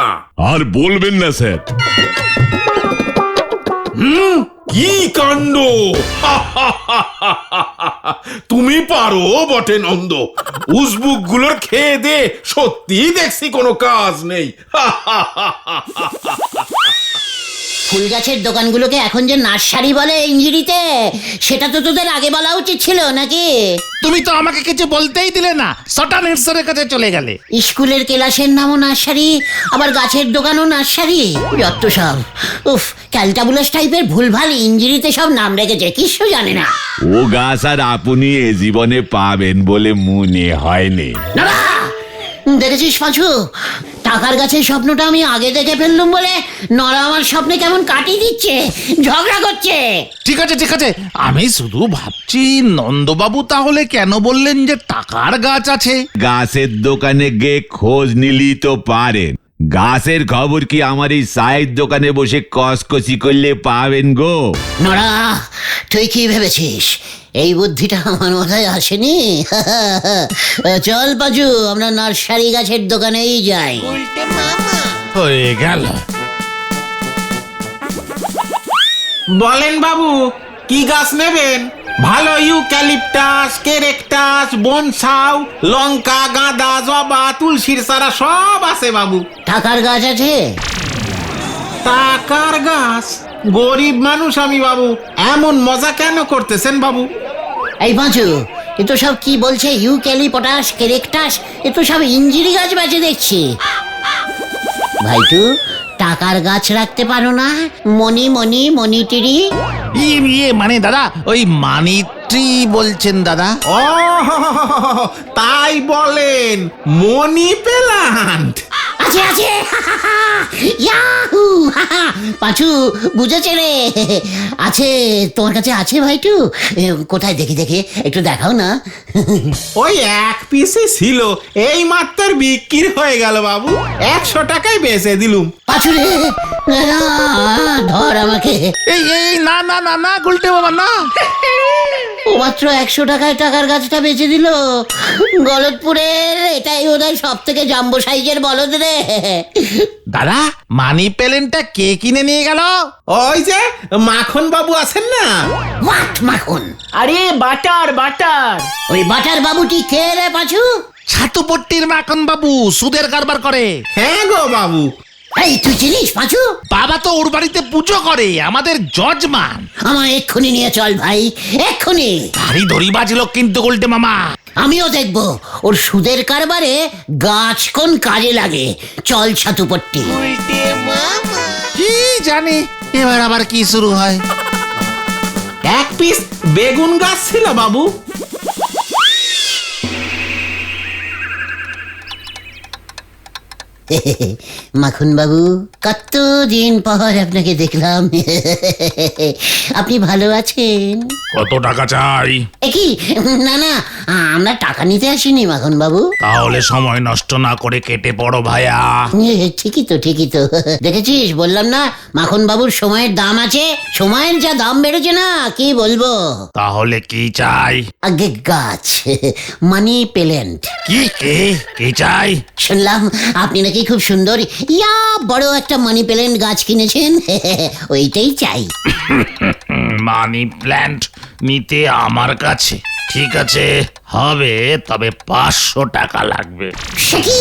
আর বলবেন না স্যার, কি কাণ্ড! তুমি পারো বটে নন্দ, উজবুক গুলোর খেয়ে দে সত্যি দেখছি কোনো কাজ নেই। ফুল গাছের দোকানগুলোকে এখন যে নার্সারি বলে ইংরেজিতে, সেটা তো তোদের আগে বলা উচিত ছিল নাকি? তুমি তো আমাকে কিছু বলতেই দিলে না, সটানের স্যারের কাছে চলে গেলে। স্কুলের ক্লাসের নামও নার্সারি, আবার গাছের দোকানও নার্সারি, যত সব। উফ, ক্যালটাবুলাস টাইপের ভুলভাল ইংরেজিতে সব নাম রেখেছে, কিছু জানে না। ও গাছ আর আপনি এ জীবনে পাবেন বলে মনে হয়নি। না, দেখেছিস পাঁচু, টাকার গাছের স্বপ্নটা আমি আগে দেখে ফেললুম বলে নরা আমার স্বপ্নে কেমন কাটিয়ে দিচ্ছে, ঝগড়া করছে। ঠিক আছে ঠিক আছে, আমি শুধু ভাবছি নন্দবাবু তাহলে কেন বললেন যে টাকার গাছ আছে? গাছের দোকানে গিয়ে খোঁজ নিলি তো পারেন। গাছের খবর কি আমার এই চায়ের দোকানে বসে কসকসি করলে পাবেন গো? নরা, তুই কি ভেবেছিস এই বুদ্ধিটা আমার মাথায় আসেনি? চল পাজু, আমরা নার্সারি গাছের দোকানেই যাই। হয়ে গেল। বলেন বাবু, কি গাছ নেবেন? ভালো ইউক্যালিপটাস, কেরেকটাস, বনসাউ, লঙ্কা, গাঁদা, জবা, তুলসীর চারা সব আছে বাবু। টাকার গাছ আছে? টাকার গাছ? গরিব মানুষ আমি বাবু, এমন মজা কেন করতেছেন বাবু? এই পাঁচু, এ তো সব কি বলছে ইউক্যালিপটাস, কেরেকটাস, এ তো সব ইঞ্জিরি গাছ বেঁচে দেখছি। ভাইটু, টাকার গাছ রাখতে পারো না? মনি মনি মনিটিরি। ইয়ে মানে দাদা, ওই মানি ট্রি বলছেন দাদা? ও তাই বলেন, মনি প্ল্যান্ট আছে আছে, ইয়াহু! পাঁচু বুঝেছে রে, আছে তোমার কাছে আছে ভাইটু? কোথায় দেখি দেখি, একটু দেখাও না। ওই এক পিসই ছিল, এই মাত্র বিক্রি হয়ে গেল বাবু, 100 টাকায় বেচে দিলুম। পাঁচু রে, ধর আমাকে। এই এই না না না না, গুলটে বাবা না। ও মাত্র 100 টাকায় টাকার গাছটা বেচে দিল। গলতপুরের এটাই বোধহয় সব থেকে জাম্বো সাইজের বলদ রে। দাদা, মানি প্ল্যান্টটা কে কিনে নিয়ে গেল? ওই যে মাখন বাবু আছেন না। হোয়াট মাখন? আরে বাটার বাটার। ওই বাটার বাবুটি কে রে পাঁচু? ছাতুপট্টির মাখন বাবু, সুদের কারবার করে। হ্যাঁ গো বাবু। এই তুই চিনিস পাঁচু? বাবা তো ওর বাড়িতে পুজো করে, আমাদের জজমান। আমার এক্ষুনি নিয়ে চল ভাই, এক্ষুনি। ভারী দড়ি বাজলো কিন্তু গুলটে মামা। আমিও দেখবো ওর সুদের কারবারে গাছ কোন কাজে লাগে। চল ছাতুপট্টি। কি জানি এবার আবার কি শুরু হয়। এক পিস বেগুন গাছ ছিল বাবু। মাখন বাবু, কতদিন পর আপনাকে দেখলাম। আপনি ভালো আছেন? কত টাকা চাই? কি না না, আমরা টাকা নিতে আসিনি মাখন বাবু। তাহলে সময় নষ্ট না করে কেটে পড়ো ভাইয়া। ঠিকই তো ঠিকই তো, দেখেছিস বললাম না মাখন বাবুর সময়ের দাম আছে। সময়ের যা দাম বেড়েছে না, কি বলবো। তাহলে কি চাই? আগে গাছ, মানি প্ল্যান্ট। কি কি চাই? শুনলাম আপনি নাকি খুব সুন্দর ইয়া বড় একটা মানি প্ল্যান্ট গাছ কিনেছেন। ওইটাই চাই। মানি প্ল্যান্ট নিতে আমার কাছে? ঠিক আছে, হবে, তবে 500 টাকা লাগবে। সে কি,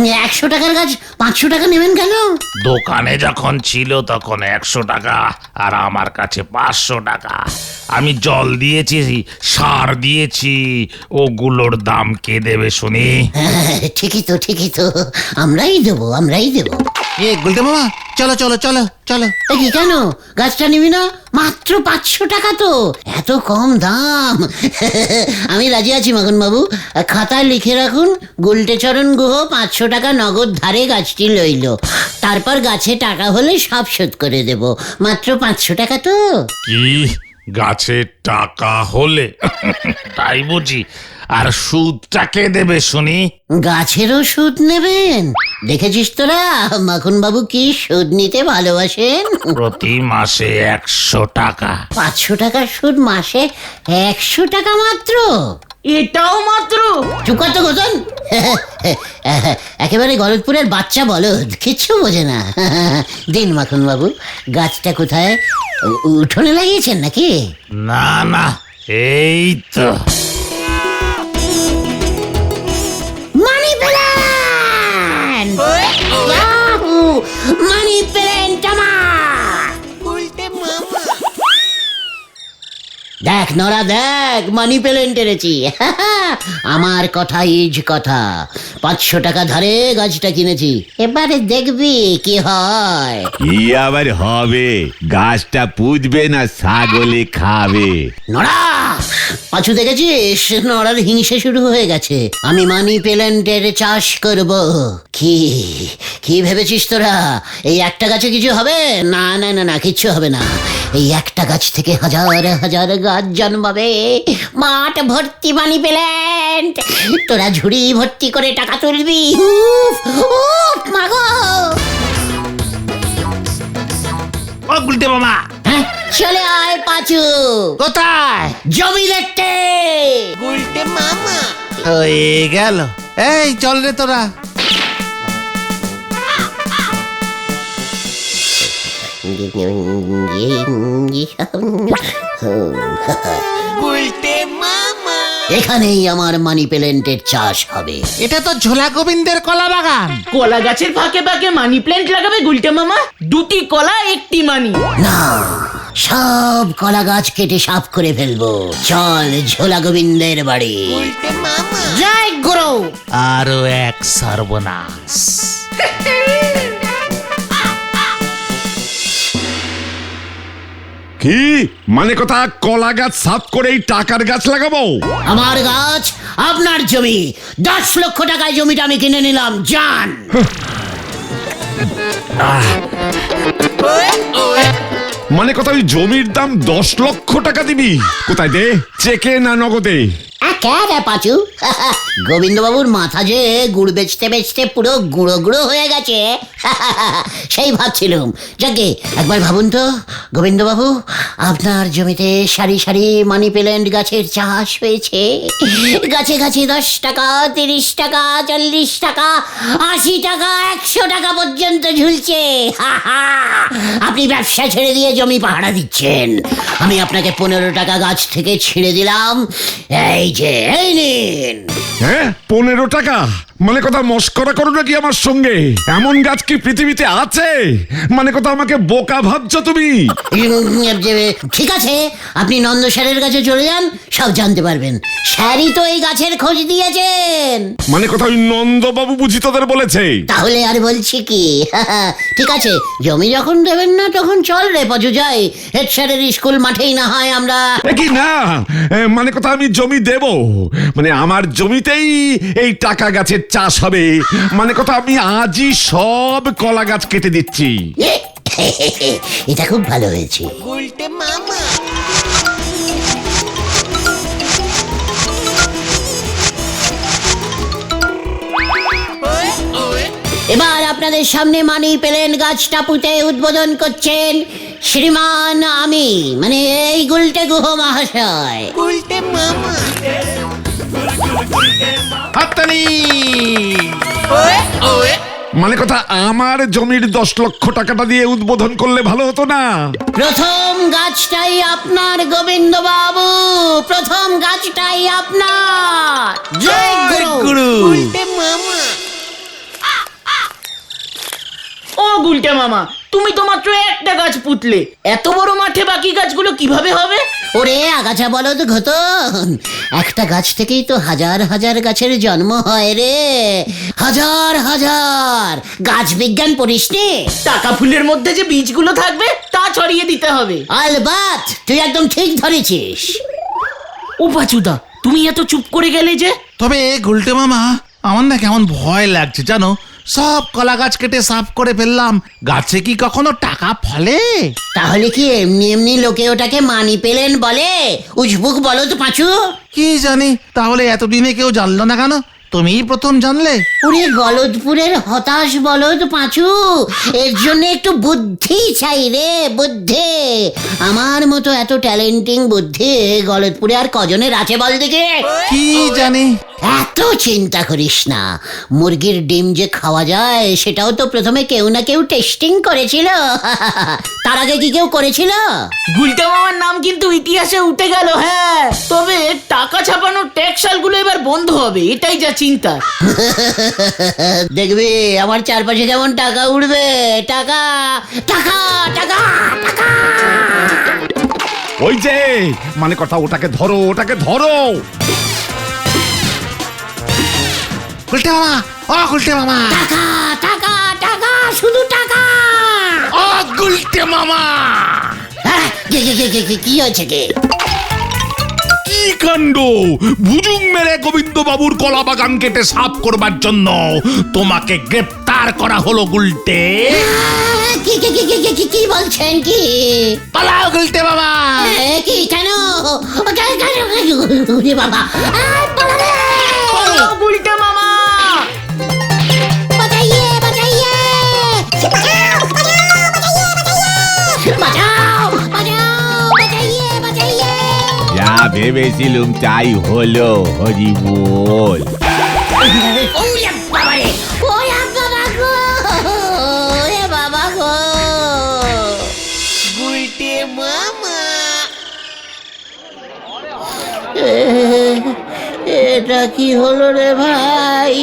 100 টাকার গাছ 500 টাকা নেবেন কেন? দোকানে যখন ছিল তখন 100 টাকা, আর আমার কাছে 500 টাকা। আমি জল দিয়েছি, সার দিয়েছি, ওগুলোর দাম কে দেবে শুনি? ঠিকই তো ঠিকই তো, আমরাই দেবো আমরাই দেবো। গুলটে মামা, চলো চলো চলো চলো। কি কেন, গাছটা নিবি না? মাত্র 500 টাকা তো, এত কম দাম। আমি রাজি আছি মাখন বাবু, খাতায় লিখে রাখুন গুলটে চরণ গুহ 500 টাকা নগদ ধারে গাছটি লইল। তারপর গাছে টাকা হলে সব শোধ করে দেব। মাত্র 500 টাকা তো। কি গাছে টাকা হলে? তাই বুঝি? আর সুদটা কে দেবে শুনি? গাছেরও সুদ নেবেন? দেখেছিস তোরা মাখন বাবু কি সুদ নিতে ভালোবাসেন? প্রতি মাসে 100 টাকা। 500 টাকার সুদ মাসে 100 টাকা মাত্র? এটাও মাত্র? চুপ কর তো গোতন। একেবারে গলতপুরের বাচ্চা বলদ, কিচ্ছু বোঝে না। দিন মাখন বাবু, গাছটা কোথায়? উঠোনে লাগিয়েছেন নাকি? না না, এই তো। Money plant! Yahoo! Money plant আমার! দেখ নরা দেখ, মানি প্ল্যান্ট এনেছি। আমার কথা ইজ কথা। 500 টাকা ধারে গাছটা কিনেছি, এবারে দেখবি কি হয়। কি আবার হবে? গাছটা পুঁতবে না ছাগলে খাবে? নড়া, পাঁচু দেখেছিস নড়ার হিংসে শুরু হয়ে গেছে। আমি মানি প্ল্যান্টের চাষ করব। কি কি ভেবেছিস তোরা? এই একটা গাছে কিছু হবে? না না না না, কিচ্ছু হবে না। এই একটা গাছ থেকে হাজার হাজার গাছ জন্মাবে, মাঠ ভর্তি মানি প্ল্যান্ট। তোরা ঝুড়ি ভর্তি করে টাকা তুলবি। উফ উফ মাগো! ও গুলটে মামা, হ্যাঁ, চলে আয় পাঁচু। কোথায়? জমি দেখতে। হয়ে গেল। এই চল রে তোরা। এখানেই আমার মানি প্ল্যান্টের চাষ হবে। এটা তো ঝোলা গোবিন্দের কলা বাগান। কলা গাছের ফাঁকে ফাঁকে মানি প্ল্যান্ট লাগাবে গুলটে মামা? 2টি কলা 1টি মানি? না, সব কলা গাছ কেটে সাফ করে ফেলবো। চল ঝোলা গোবিন্দের বাড়ি। জয় গুরু। আরো এক সর্বনাশ। কি মানে কথা? কলা গাছ সাফ করে এই টাকার গাছ লাগাবো? আমার গাছ আপনার জমি। 10 লক্ষ টাকায় জমিটা আমি কিনে নিলাম। জান। মানে কথা ওই জমির দাম 10 লক্ষ টাকা দিবি? কোথায় দে, চেকে না নগদে? পাচু, গোবিন্দবাবুর মাথা যে গুড় বেচতে বেচতে পুরো গুঁড়ো গুঁড়ো হয়ে গেছে। সেই ভাবছিলাম, যাকে একবার ভাবুন তো গোবিন্দবাবু, আপনার জমিতে সারি সারি মানি প্ল্যান্ট গাছের চাষ হয়েছে। গাছে গাছে 10 টাকা, 30 টাকা, 40 টাকা, 80 টাকা, 100 টাকা পর্যন্ত ঝুলছে। আপনি ব্যবসা ছেড়ে দিয়ে জমি পাহারা দিচ্ছেন। আমি আপনাকে 15 টাকা গাছ থেকে ছিঁড়ে দিলাম। এই যে, এই নিন। হ্যাঁ, 15 টাকা? মানে কথা মস্করা করো নাকি আমার সঙ্গে? এমন গাছ কি পৃথিবীতে আছে? মানে কথা আমাকে বোকা ভাবছো তুমি? ঠিক আছে, আপনি নন্দ স্যারের কাছে চলে যান, সব জানতে পারবেন। স্যারই তো এই গাছের খোঁজ দিয়েছেন। মানে কথা ওই নন্দবাবু বুঝি তোদের বলেছে? তাহলে আর বলছি কি? ঠিক আছে, জমি যখন দেবেন না তখন চল রে পাজু, যাই হেড স্যারের স্কুল মাঠেই না হয় আমরা। কি না, মানে কথা আমি জমি দেব, মানে আমার জমিতেই এই টাকা গাছের চাষ হবে। মানে কথা আমি আজই সব কলা গাছ কেটে দিচ্ছি। এটা খুব ভালো হয়েছে। এবার আপনাদের সামনে মানি প্ল্যান্ট গাছটা পুঁতে উদ্বোধন করছেন শ্রীমান আমি, মানে এই গুলটে গুহ মহাশয়। হাততালি। মানে কথা আমার জমির 10 লক্ষ টাকাটা দিয়ে উদ্বোধন করলে ভালো হতো না? প্রথম গাছটাই আপনার গোবিন্দ বাবু, প্রথম গাছটাই আপনার। জয় গুরু। ও গুলটে মামা, তুমি তো মাত্র একটা গাছ পুতলে, এত বড় মাঠে বাকি গাছগুলো কিভাবে হবে? ওরে আগাছা বলদ ঘতন, একটা গাছ থেকেই তো হাজার হাজার গাছের জন্ম হয় রে। হাজার হাজার। গাছ বিজ্ঞান পড়িস নি? টাকা ফুলের মধ্যে যে বীজগুলো থাকবে তা ছড়িয়ে দিতে হবে। আলবাত, তুই একদম ঠিক ধরেছিস। ও পাচুদা, তুমি এত চুপ করে গেলে যে? তবে গুলটে মামা, আমার না কেমন ভয় লাগছে জানো? সব কলা গাছ কেটে সাফ করে ফেললাম, গাছে কি কখনো টাকা ফলে? তাহলে কি এমনি এমনি লোকে ওটাকে মানি পেলেন বলে? উজবুক বলো তো পাঁচু। কি জানি, তাহলে এতদিনে কেউ জানলো না কেন? তুমিই প্রথম জানলে। ওরে গলদপুরের হতাশ বলদ পাঁচু, এর জন্য একটু বুদ্ধি চাই রে, বুদ্ধি। আমার মতো এত ট্যালেন্টিং বুদ্ধি গলদপুরে আর কজনের আছে বল দিকে? কি জানি। এত চিন্তা করিস না, মুরগির ডিম যে খাওয়া যায় সেটাও তো প্রথমে কেউ না কেউ টেস্টিং করেছিল। তার আগে কি কেউ করেছিল? গুলটে মামার নাম কিন্তু ইতিহাসে উঠে গেল। হ্যাঁ, তবে টাকা ছাপানোর ট্যাক্সালগুলো এবার বন্ধ হবে, এটাই যা চিন্তা। দেখবি আমার চারপাশে কেমন টাকা উঠবে, টাকা টাকা টাকা টাকা। ওই যে মানে কথা, ওটাকে ধরো, ওটাকে ধরো। গুলটে মামা, ও গুলটে মামা, টাকা টাকা টাকা, শুধু টাকা। ও গুলটে মামা, হ্যাঁ, কি হয়েছে কি? কি কাণ্ড! ভুজুং মেরে গোবিন্দ বাবুর কলা বাগান কেটে সাফ করবার জন্য তোমাকে গ্রেপ্তার করা হলো গুলটে। কি বলছেন কি? পালাও গুলটে মামা। কি কেন? ওরে বাবা, পালারে! গুলটে মামা, বাঁচাইয়ে, বাঁচাইয়ে! বাঁচাও, বাঁচাও, বাঁচাইয়ে, বাঁচাইয়ে! যা ভেবেছিলুম তাই হলো, হরি বল। ওরে বাবারে! ওরে বাবা গো! ওরে বাবা গো! এটা কি হলো রে ভাই?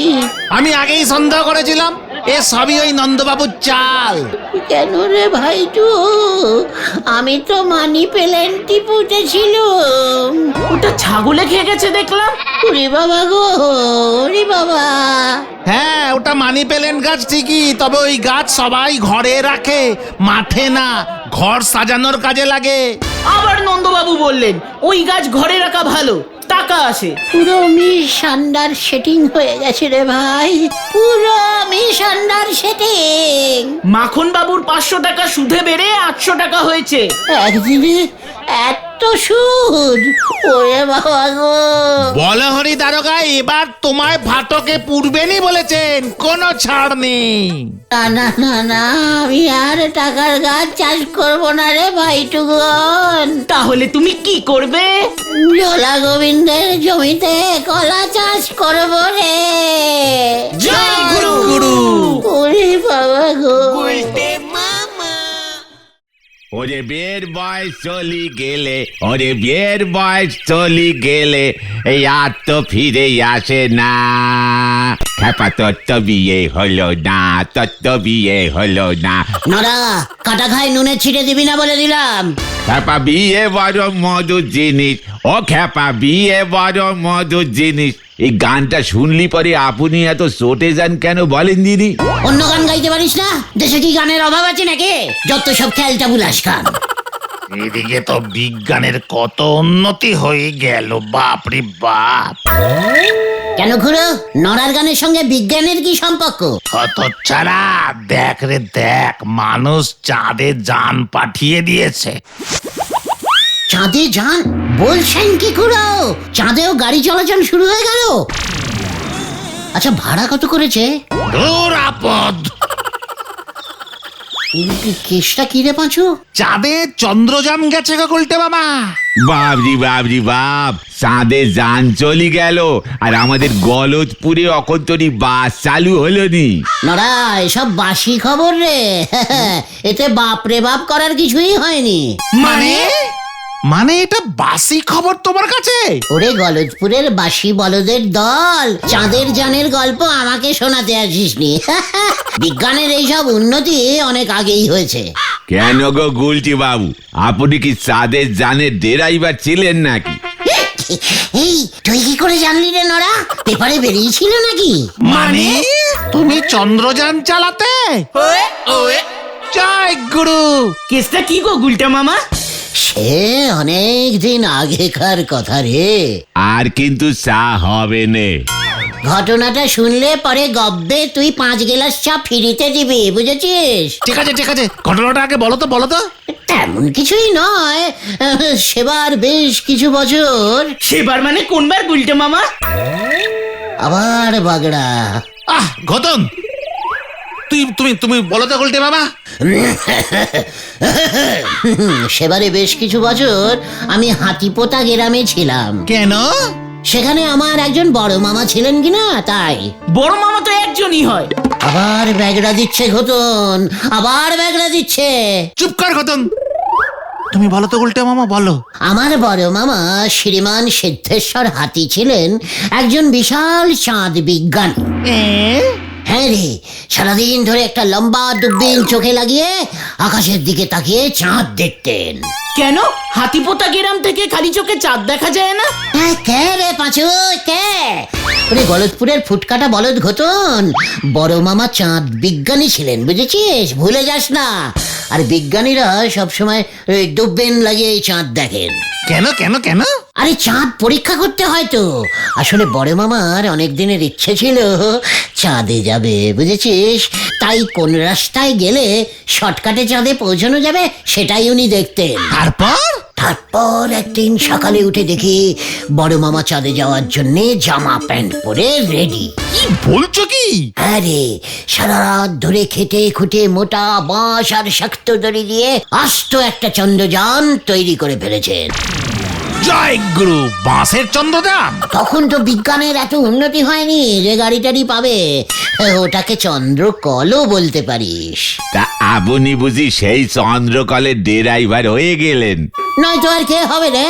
আমি আগেই সন্দেহ করেছিলাম এ সবই ওই নন্দবাবুর চাল। কেন রে ভাইটু? আমি তো মানি পেলেন্টি পুঁতেছিলুম। ওটা ছাগলে খেয়ে গেছে দেখলাম। ওরে বাবা গো, ওরে বাবা! হ্যাঁ, ওটা মানি প্ল্যান্ট গাছ ঠিকই, তবে ওই গাছ সবাই ঘরে রাখে, মাঠে না। ঘর সাজানোর কাজে লাগে। আবার নন্দবাবু বললেন ওই গাছ ঘরে রাখা ভালো, টাকা আসে। পুরো মিশান্ডার সেটিং হয়ে গেছে রে ভাই, পুরো মিশান্ডার সেটিং। মাখন বাবুর 500 টাকা সুদে বেড়ে 800 টাকা হয়েছে। একদিনে এত সুদ! ওরে বাবা গো! বলো হরি দারোগা, এবার তোমায় ফাটকে পুরবেনই বলেছেন, কোনো ছাড় নেই। না না না না, আমি আর টাকার গাছ চাষ করব না রে ভাইটুগন। তাহলে তুমি কি করবে? জোলা গোবিন্দের জমিতে কলা চাষ করব রে। জয় গুরু। ওরে বাবা গো! ওরে বিয়ের বয়স চলি গেলে, ওরে বিয়ের বয়স চলি গেলে, এই আর তো ফিরে আসে না। খেপা তোর তো বিয়ে হলো না, তোর তো বিয়ে হলো না। নরা, কাটা খাই নুনে ছিটে দিবি না বলে দিলাম। খেপা বিয়ে বড় মধুর জিনিস, ও খেপা বিয়ে বড় মধুর জিনিস। এই গানটা শুনলি পরে আপনি এত চটে যান কেন বলেন দিদি? অন্য গান গাইতে পারিস না? দেশে কি গানের অভাব আছে নাকি? যত সব খেলটা বুলাস গান। এদিকে তো বিজ্ঞানের কত উন্নতি হয়ে গেল, বাপরে বাপ। কেন খুড়ো, নরার গানের সঙ্গে বিজ্ঞানের কি সম্পর্ক? কত ছাড়া, দেখ রে দেখ, মানুষ চাঁদে যান পাঠিয়ে দিয়েছে। চাঁদে যান? বলছেন কি খুড়ো? চাঁদেও গাড়ি চলাচল শুরু হয়ে গেল? আচ্ছা, ভাড়া কত করেছে? দূর আপদ। কেসটা কি রে পাঁচু? চাঁদে চন্দ্রযান গেছে গো গুলটে মামা। বাবরি বাবরি বাপ, চাঁদে যান চলি গেল আর আমাদের গলদপুরে অকন্তরি বাস চালু হলো নি। নরা, এসব বাসি খবর রে। এতে বাপরে বাপ করার কিছুই হয়নি। মানে এটা বাসি খবর তোমার কাছে? ওরে গলদপুরের বাসি বলদের দল, চাঁদের যানের গল্প আমাকে শোনাতে আসিসনি। বিজ্ঞানের এইসব উন্নতি অনেক আগেই হয়েছে। কেন গো গুলটি বাবু, আপনি কি চাঁদের যানের ড্রাইভার ছিলেন নাকি? এই, তুই কি করে জানলি রে নরা? পেপারে বেরিয়েছিল নাকি? মানে তুমি চন্দ্রযান চালাতে? জয় গুরু। কেসটা কি গো গুলটা মামা? সে অনেক দিন আগেকার কথা রে। আর কিন্তু চা হবে নে। ঘটনাটা শুনলে পরে গব্বে তুই 5 গ্লাস চা ফিরিতে দিবি, বুঝেছিস? ঠিক আছে ঘটনাটা আগে বলো তো তেমন কিছুই নয়, সেবার বেশ কিছু বছর সেবার মানে কোনবার গুলটে মামা? আবার বাগড়া। ঘটন তুমি বলো তো গুলটে মামা। সেবারে বেশ কিছু বছর আমি হাতিপোতা গ্রামে ছিলাম। কেন? সেখানে আমার একজন বড় মামা ছিলেন কিনা তাই। বড় মামা তো একজনই হয়। আবার ব্যাগড়া দিচ্ছে ঘটন, আবার ব্যাগড়া দিচ্ছে। চুপ কর ঘটন, তুমি বলো তো গুলটে মামা, বলো। আমার বড় মামা শ্রীমান সিদ্ধেশ্বর হাতি ছিলেন একজন বিশাল চাঁদ বিজ্ঞানী। হ্যাঁ রে, সারাদিন ধরে একটা লম্বা দূরবীন চোখে লাগিয়ে আকাশের দিকে তাকিয়ে চাঁদ দেখতেন। কেন হাতিপোতা গ্রাম থেকে খালি চোখে চাঁদ দেখা যায় না? কে রে পাঁচু, কে? ওরে গলতপুরের ফুটকাটা বলদ ঘটন, বড় মামা চাঁদ বিজ্ঞানী ছিলেন, বুঝেছিস? ভুলে যাস না। আর বিজ্ঞানীরা সবসময় দূরবীন লাগিয়ে চাঁদ দেখেন। কেন? আরে চাঁদ পরীক্ষা করতে হয় তো। আসলে বড় মামার অনেক দিনের ইচ্ছে ছিল চাঁদে যাবে, বুঝেছিস? তাই কোন রাস্তায় গেলে শর্টকাটে চাঁদে পৌঁছানো যাবে সেটাই উনি দেখতেন। তারপর একদিন সকালে উঠে দেখি বড় মামা চাঁদে যাওয়ার জন্য জামা প্যান্ট পরে রেডি। কি বলছো কি? আরে সারা রাত ধরে খেটে খুঁটে মোটা বাঁশ আর শক্ত দড়ি দিয়ে আস্ত একটা চন্দ্রযান তৈরি করে ফেলেছেন। জয় গুরু, বাঁশের চন্দ্রযান? তখন তো বিজ্ঞানের এত উন্নতি হয়নি যে গাড়ি টাড়ি পাবে, ওটাকে চন্দ্রকলও বলতে পারিস। তা আপনি বুঝি সেই চন্দ্রকলের ড্রাইভার হয়ে গেলেন? নয়তো আর কে হবে রে?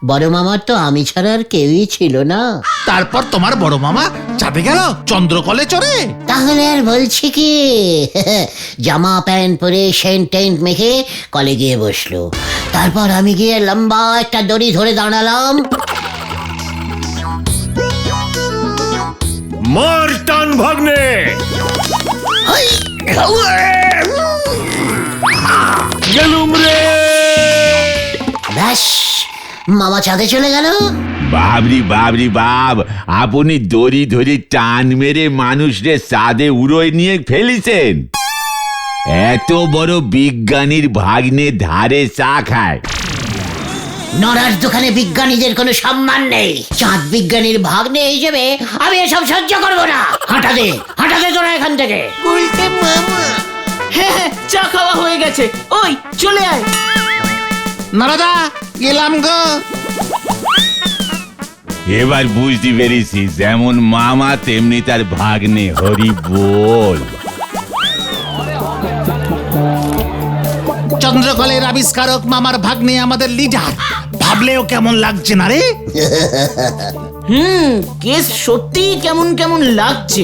বড় মামার তো আমি ছাড়া আর কেউই ছিল না। তারপর তোমার বড় মামা চাঁদে গেল চন্দ্রকলে চড়ে? তাহলে আর বলছি কি, জামা প্যান্ট পরে সেন্ট টেন্ট মেখে কলে গিয়ে বসলো। তারপর আমি গিয়ে লম্বা একটা দড়ি ধরে দাঁড়ালাম। মারটান ভাগ্নে, গেলুম রে। ব্যাস, মামা চাঁদে চলে গেল। বাবরি বাব, আপনি দড়ি ধরে টান মেরে মানুষরে চাঁদে উড়োয় নিয়ে ফেলিছেন। এত বড় বিজ্ঞানীর ভাগ্নে ধারে চা খায়। নড়ার দোকানে বিজ্ঞানীদের কোনো সম্মান নেই। চাঁদ বিজ্ঞানীর ভাগ্নে হিসেবে আমি এসব সহ্য করবো না। হাঁটা দে তোরা এখান থেকে। হ্যাঁ, চা খাওয়া হয়ে গেছে, ওই চলে আয়। নারাদা গেলাম গো। এবার বুঝতে পেরেছি, যেমন মামা তেমনি তার ভাগ্নে। হরি বল। চন্দ্রকলের আবিষ্কারক মামার ভাগ্নে আমাদের লিডার। ভাবলেও কেমন লাগছে না রে? কেস সত্যি কেমন কেমন লাগছে।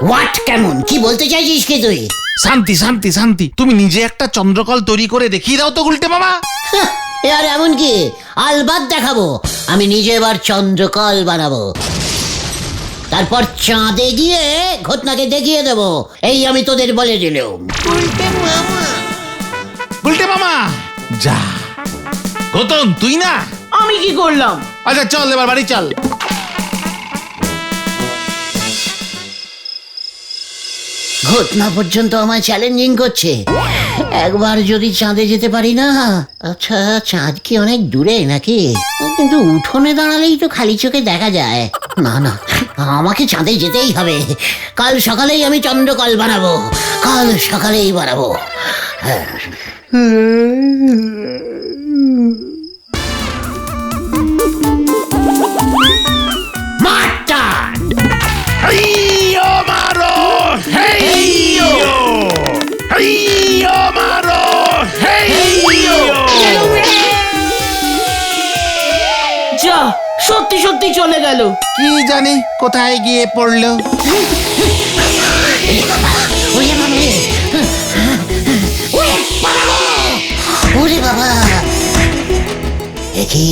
হোয়াট কেমন? কি বলতে চাইছিস কি তুই? শান্তি, তুমি নিজে একটা চন্দ্রকল তৈরি করে দেখিয়ে দাও তো গুলটে মামা। আর এমন কি, আলবাত দেখাবো। আমি নিজে এবার চন্দ্রকল বানাবো, তারপর চাঁদে গিয়ে ঘটনাকে দেখিয়ে দেবো। এই আমি তোদের বলে দিলাম। গুলটে মামা যা। গৌতম তুই না? আমি কি করলাম? আচ্ছা চল এবার বাড়ি চল। ঘটনা পর্যন্ত আমায় চ্যালেঞ্জিং করছে। একবার যদি চাঁদে যেতে পারি না। আচ্ছা, চাঁদ কি অনেক দূরে নাকি? কিন্তু উঠোনে দাঁড়ালেই তো খালি চোখে দেখা যায়। না, আমাকে চাঁদে যেতেই হবে। কাল সকালেই আমি চন্দ্রকল বানাবো, কাল সকালেই বানাবো। মারটান! হেইয়ো মারো, হেইয়ো, হেইয়ো মারো, হেইয়ো। যা, সত্যি চলে গেল। কি জানি কোথায় গিয়ে পড়লো। ওরে বাবা, একি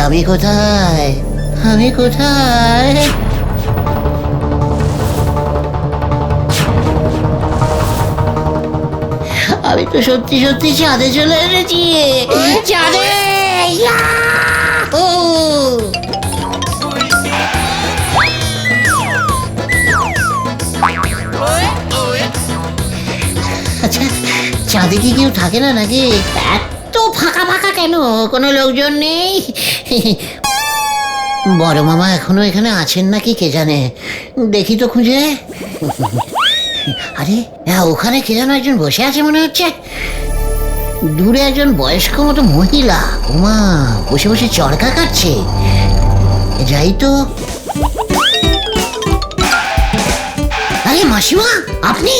আমি কোথায়? আমি তো সত্যি চাঁদে চলে এসেছি। চাঁদে! আচ্ছা চাঁদে কি কেউ থাকে না নাকি? এত ফাঁকা ফাঁকা কেন? কোনো লোকজন নেই? বড় মামা এখনো এখানে আছেন নাকি কে জানে, দেখি তো খুঁজে। আরে ওখানে কে যেন একজন বসে আছে মনে হচ্ছে, দূরে একজন বয়স্ক মতো মহিলা, উমা বসে বসে চরকা কাটছে। যাই তো। আরে মাসিমা আপনি?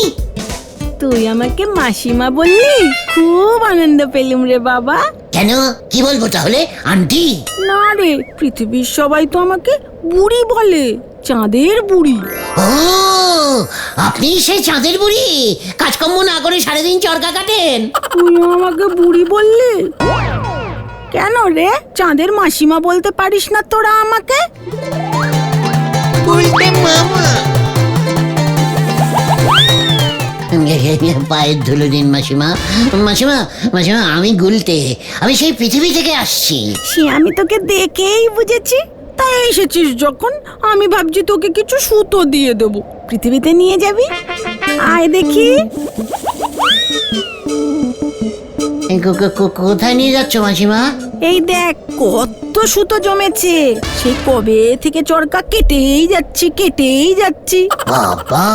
তুই আমাকে মাসিমা বললি, খুব আনন্দ পেলুম রে বাবা। কেন, কি বলবো তাহলে আন্টি? না রে, পৃথিবীর সবাই তো আমাকে বুড়ি বলে, চাঁদের বুড়ি। ও আপনি সেই চাঁদের বুড়ি, কাজকর্ম না করে সারাদিন চরকা কাটেন? তুই আমাকে বুড়ি বললি কেন রে? চাঁদের মাসিমা বলতে পারিস না তোরা আমাকে? পায়ের ধুলো দিন মাসিমা। মাসিমা মাসিমা আমি গুলটে, আমি সেই পৃথিবী থেকে আসছি। সে আমি তোকে দেখেই বুঝেছি। তাই এসেছিস যখন, আমি ভাবছি তোকে কিছু সুতো দিয়ে দেবো, পৃথিবীতে নিয়ে যাবি। আয় দেখি। কোথায় নিয়ে যাচ্ছ মাসিমা? এই দেখ কত সুতো জমেছে, সেই কবে থেকে চরকা কেটেই যাচ্ছি। বাবা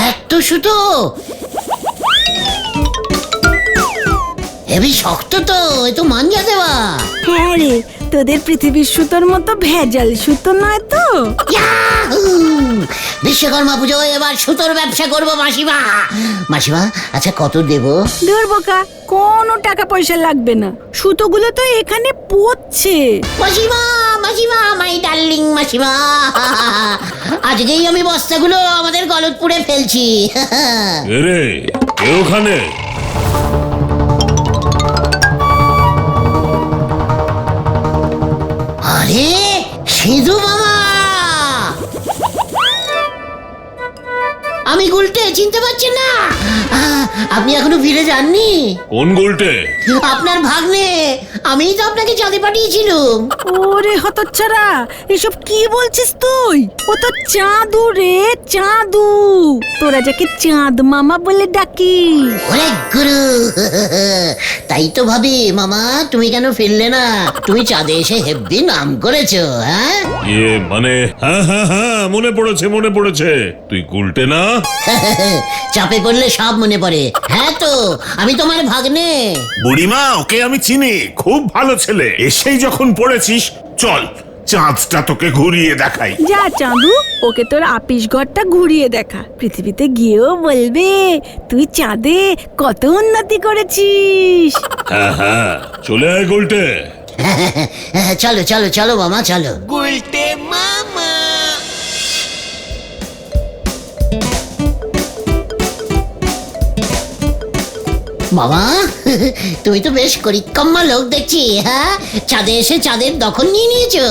এত সুতো, হেবি শক্ত তো, এ তো মাঞ্জা দেওয়া। হ্যাঁ রে, তোদের পৃথিবীর সুতোর মতো ভেজাল সুতো নয় তো। ইয়াহু! বিশ্বকর্মা পুজো এবার সুতোর ব্যবসা করবো মাসিমা। মাসিমা আচ্ছা কত দেব? দূর বোকা, কোনো টাকা পয়সা লাগবে না, সুতোগুলো তো এখানে পড়ছে। মাসিমা মাসিমা মাই ডার্লিং মাসিমা, আজকেই আমি বস্তাগুলো আমাদের গলতপুরে ফেলছি। রে কে ওখানে? আরে সিধু মামা, আমি গুলটে, চিনতে পারছেন না? আপনি এখনো ফিরে যাননি? কোন গুলটে? আপনার ভাগ্নে, আমিই তো আপনাকে চাঁদে পাঠিয়েছিলাম। ওরে হতচ্ছাড়া, এসব কি বলছিস তুই? ও তো চাঁদু রে, চাঁদু। তোরা যাকে চাঁদ মামা বলে ডাকিস। ওরে গুরু, তাই তো ভাবি মামা তুমি কেন ফিরলে না? তুমি চাঁদে এসে হেব্বি নাম করেছো। হ্যাঁ মানে হ্যাঁ মনে পড়েছে। তুই গুলটে না? চাপে পড়লে সব মনে পড়ে। হ্যাঁ তো আমি তোমার ভাগ্নে। বুড়িমা ওকে আমি চিনি, খুব ভালো ছেলে। এসেই যখন পড়েছিস, চল চাঁদটা তোকে ঘুরিয়ে দেখাই। যা চাঁদু, ওকে তোর আপিস ঘরটা ঘুরিয়ে দেখা, পৃথিবীতে গিয়েও বলবে তুই চাঁদে কত উন্নতি করেছিস। হ্যাঁ চলে আয় গুলটে। চলো চলো চলো মামা চলো। মামা তুমি তো বেশ করিক্কম্মা লোক দেখছি। হ্যাঁ চাঁদে এসে চাঁদের দখল নিয়ে নিয়েছো।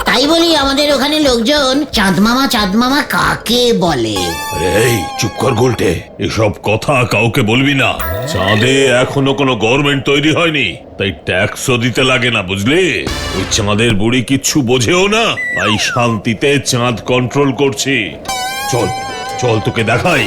তাই বলি আমাদের ওখানে লোকজন চাঁদ মামা কাকে বলে? এই চুপ কর গুলটে, এসব কথা কাউকে বলবি না। চাঁদে এখনো কোনো গভর্নমেন্ট তৈরি হয়নি, তাই ট্যাক্সও দিতে লাগে না, বুঝলি? ওই চাঁদের বুড়ি কিচ্ছু বোঝেও না, তাই শান্তিতে চাঁদ কন্ট্রোল করছি। চল চল তোকে দেখাই।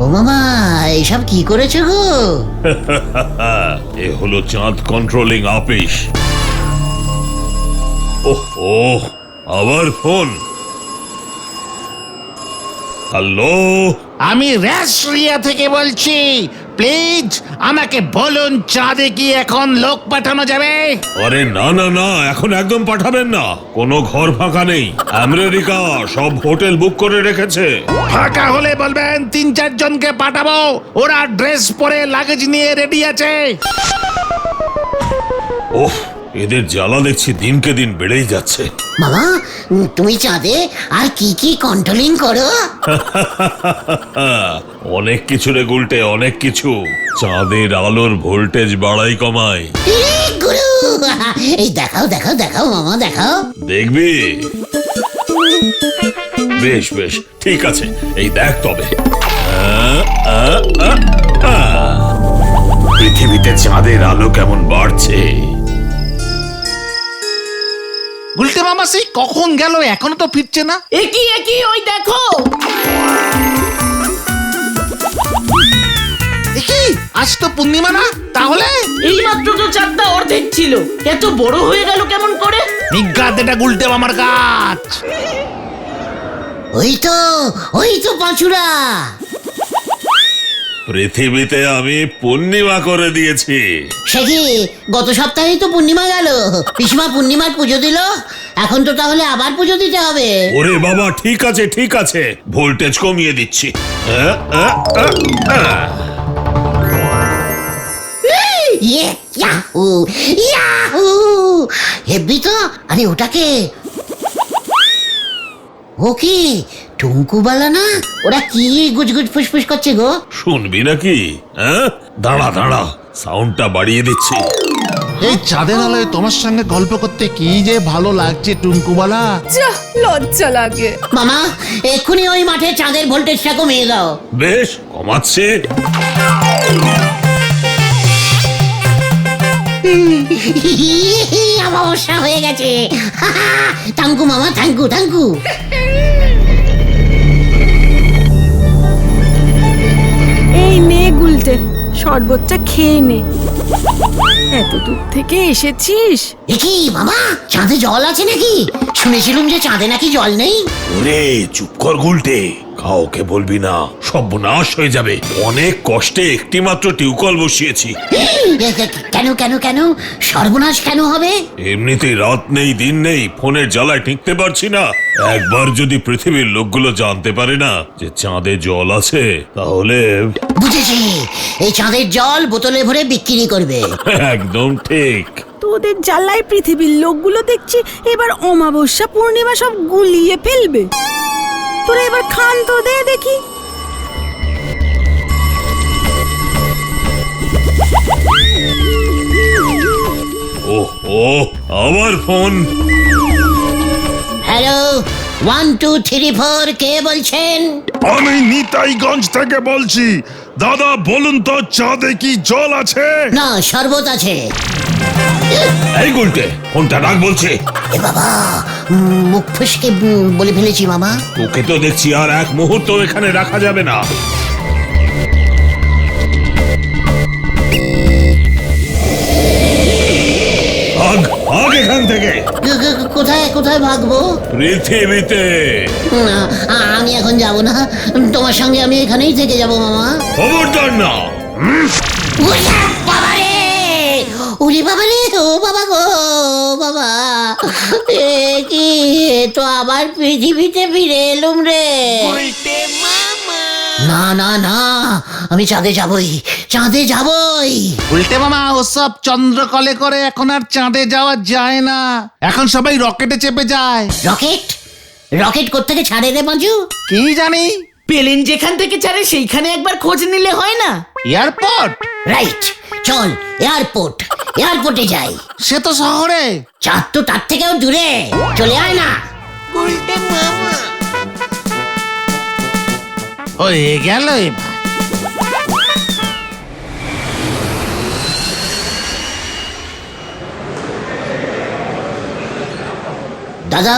ও মামা এইসব কি করেছো গো? এ হলো চাঁদ কন্ট্রোলিং অফিস। ওহ আবার ফোন। হ্যালো, আমি রাশিয়া থেকে বলছি, প্লিজ আমাকে বলুন চাঁদে কি এখন লোক পাঠানো যাবে? আরে না এখন একদম পাঠাবেন না, কোনো ঘর ফাঁকা নেই। আমেরিকা সব হোটেল বুক করে রেখেছে। ফাঁকা হলে বলবেন 3-4 জনকে পাঠাবো, ওরা ড্রেস পরে লাগেজ নিয়ে রেডি আছে। ওহ, এদের জ্বালা দেখছি দিনকে দিন বেড়েই যাচ্ছে। মামা তুমি চাঁদে আর কি কি কন্ট্রোলিং করো? অনেক কিছু রে গুলটে, অনেক কিছু। চাঁদের আলোর ভোল্টেজ বাড়াই কমাই। গুরু এই দেখাও দেখাও দেখাও মামা দেখাও। দেখবি? বেশ বেশ ঠিক আছে, এই দেখ তবে। পৃথিবীতে চাঁদের আলো কেমন বাড়ছে। গুলটে মামা সেই কখন গেল, এখনো তো ফিরছে না। একই ওই দেখো। দেখি আজ তো পূর্ণিমা না, তাহলে এই মাত্র তো চাঁদটা অর্ধেক ছিল, এত বড় হয়ে গেল কেমন করে? নিজ্ঞাত এটা গুলটে মামার গাছ। ওই তো পাঁচুরা। পৃথিবীতে আমি পূর্ণিমা করে দিয়েছি। সে কি গত সপ্তাহেই তো পূর্ণিমা গেল, পিসিমা পূর্ণিমার পুজো দিল, এখন তো তাহলে আবার পুজো দিতে হবে। ওরে বাবা ঠিক আছে ঠিক আছে, ভোল্টেজ কমিয়ে দিচ্ছি। ইয়াহু ইয়াহু হেব্বি তো। আরে ওটাকে, ও কি টুঙ্কুবালা না? ওরা কি গুজগুজ ফুসফুস করছে গো? শুনবি নাকি? দাঁড়া দাঁড়া, সাউন্ডটা বাড়িয়ে দিচ্ছি। এই চাঁদের আলোয় তোমার সঙ্গে গল্প করতে কি যে ভালো লাগছে টুঙ্কুবালা। লজ্জা লাগে। মামা এক্ষুনি ওই মাঠে চাঁদের ভোল্টেজটা কমিয়ে দাও। বেশ, কমাচ্ছে। অমাবস্যা হয়ে গেছে। থ্যাংকু মামা, থ্যাংকু থ্যাংকু। এই নে গুলটে, শরবতটা খেয়ে নে। এত দূর থেকে এসেছিস। কি মামা, চাঁদে জল আছে নাকি? শুনেছিলাম যে চাঁদে নাকি জল নেই। ওরে চুপ কর গুলটে, কাউকে বলবি না, সর্বনাশ হয়ে যাবে। অনেক কষ্টে একটি মাত্র টিউবকল বসিয়েছি। কেন কেন কেন সর্বনাশ কেন হবে? এমনিতেই রাত নেই দিন নেই, ফোনের জ্বালায় টিকতে পারছি না। একবার যদি পৃথিবীর লোকগুলো জানতে পারে না যে চাঁদে জল আছে, তাহলে বুঝেছি, এই চাঁদের জল বোতলে ভরে বিক্রি করবে। একদম ঠিক। তোদের জ্বালায় পৃথিবীর লোকগুলো দেখছি এবার অমাবস্যা পূর্ণিমা সব গুলিয়ে ফেলবে। তোরা এবার খান তো দে দেখি। ওহো, আবার ফোন। হ্যালো, 1 2 3 4, কে বলছেন? আমি নিতাইগঞ্জ থেকে বলছি। দাদা বলুন তো, চাঁদে কি জল আছে? না, শরবত আছে। এই গুলটে, ফোনটা রাখ বলছে। এ বাবা, মুখ ফসকে বলে ফেলেছি মামা। তোকে তো দেখছি আর এক মুহূর্ত এখানে রাখা যাবে না। ভাগ এখান থেকে। কোথায় কোথায় ভাগবো? পৃথিবীতে। না, আমি এখন যাব না, তোমার সঙ্গে আমি এখানেই থেকে যাব মামা। খবরদার না। বাবারে, ওরে বাবারে, ও বাবা গো বাবা, এ কি, তো আবার পৃথিবীতে ফিরে এলুম রে। না না না, আমি চাঁদে যাবই, চাঁদে যাবই। উল্টে মামা ওসব চন্দ্রকলে করে এখন আর চাঁদে যাওয়া যায় না, এখন সবাই রকেটে চেপে যায়। রকেট? রকেট কোত্থেকে ছাড়ে রে বাজু? কি জানি। প্লেন যেখান থেকে ছাড়ে সেইখানে একবার খোঁজ নিলে হয় না? এয়ারপোর্ট? রাইট, চল এয়ারপোর্ট, এয়ারপোর্টে যাই। সে তো শহরে। চাঁদ তো তার থেকেও দূরে, চলে আয় না। হয়ে গেল এবার। দাদা,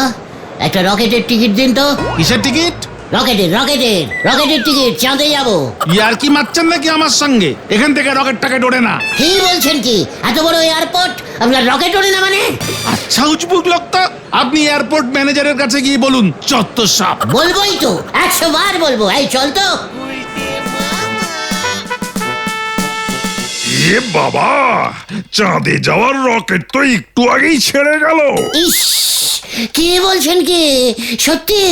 একটা রকেটের টিকিট দিন তো। কিসের টিকিট? রকেটের রকেটের রকেটের টিকিট, চাঁদে যাবো। ইয়ার কি মারছেন নাকি আমার সঙ্গে? এখান থেকে রকেট টাকেট ওড়ে না। কি বলছেন কি, এত বড় এয়ারপোর্ট আপনার রকেট ওড়ে না মানে? আচ্ছা উজবুক লোক তো। আপনি এয়ারপোর্ট ম্যানেজারের কাছে গিয়ে বলুন চত্বর সাপ। বলবোই তো, 100 বার বলবো। এই চল তো। এ বাবা, চাঁদে যাওয়ার রকেট তো একটু আগেই ছেড়ে গেল। ইস, কি বলছেন কি, সত্যি?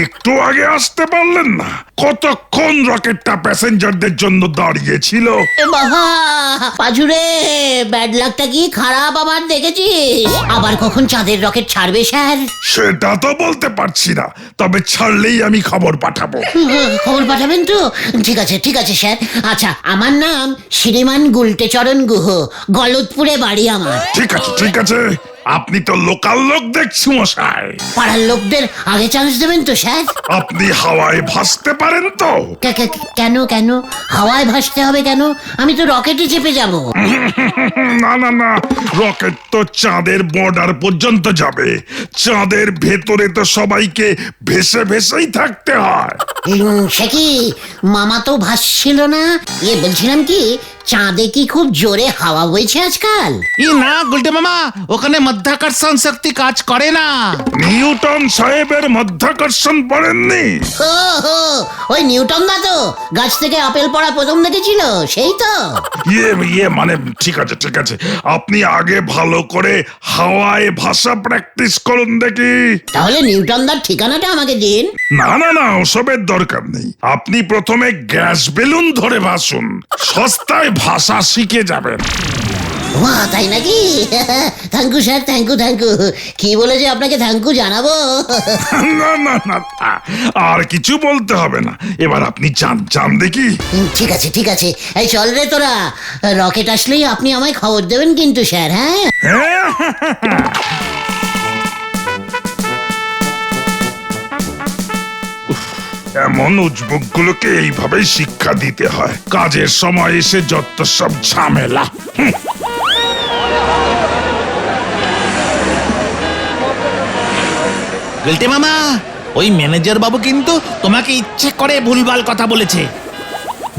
একটু আগে আসতে পারলেন না? কতক্ষণ রকেটটা প্যাসেঞ্জারদের জন্য দাঁড়িয়েছিল? এ বাবা, পাজুরে, ব্যাড লাকটা কি খারাপ আবার দেখেছিস? আবার কখন চাঁদের রকেট ছাড়বে স্যার? সেটা তো বলতে পারছি না, তবে ছাড়লেই আমি খবর পাঠাবো। খবর পাঠাবেন তো? ঠিক আছে ঠিক আছে স্যার। আচ্ছা, আমার নাম শ্রীমান গুলটেচরণ গুহ, গলতপুরে বাড়ি আমার। ঠিক আছে ঠিক আছে, আপনি তো লোকাল লোক দেখছি মশাই। পাড়ার লোকদের আগে চান্স দেবেন তো স্যার? আপনি হাওয়ায় ভাসতে পারেন তো? কেন কেন হাওয়ায় ভাসতে হবে কেন? আমি তো রকেটে চেপে যাব। না না না, রকেট তো চাঁদের বর্ডার পর্যন্ত যাবে। চাঁদের ভেতরে তো সবাইকে ভেসে ভেসেই থাকতে হয়। সে কি, মামা তো ভাসছিল না? বলছিলাম কি, চাঁদে কি খুব জোরে হাওয়া বইছে আজকাল? না গুলটে মামা, ওখানে মাধ্যাকর্ষণ শক্তি কাজ করে না। নিউটন সাহেবের মাধ্যাকর্ষণ পড়েননি? ওই নিউটন দা তো গাছ থেকে আপেল পড়া প্রথম দেখেছিল, সেই তো? মানে ঠিক আছে ঠিক আছে, আপনি আগে ভালো করে হাওয়ায় ভাষা প্র্যাকটিস করুন দেখি। তাহলে নিউটন দার ঠিকানাটা আমাকে দিন। না না না, ওসবের দরকার নেই। আপনি প্রথমে গ্যাস বেলুন ধরে ভাসুন, সস্তায় ভাষা শিখে যাবেন। বাহ, তাই নাকি? Thank you sir, thank you thank you. কি বলে যে আপনাকে থ্যাংকু জানাবো? না না না, আর কিছু বলতে হবে না। এবার আপনি যান যান দেখি। ঠিক আছে ঠিক আছে, এই চল রে তোরা। রকেট আসলেই আপনি আমায় খবর দেবেন কিন্তু স্যার। হ্যাঁ এমন উজবুকগুলোকে এইভাবেই শিক্ষা দিতে হয়। কাজের সময় এসে যত সব ঝামেলা। গুলটে মামা, ওই ম্যানেজার বাবু কিন্তু তোমাকে ইচ্ছে করে ভুলভাল কথা বলেছে।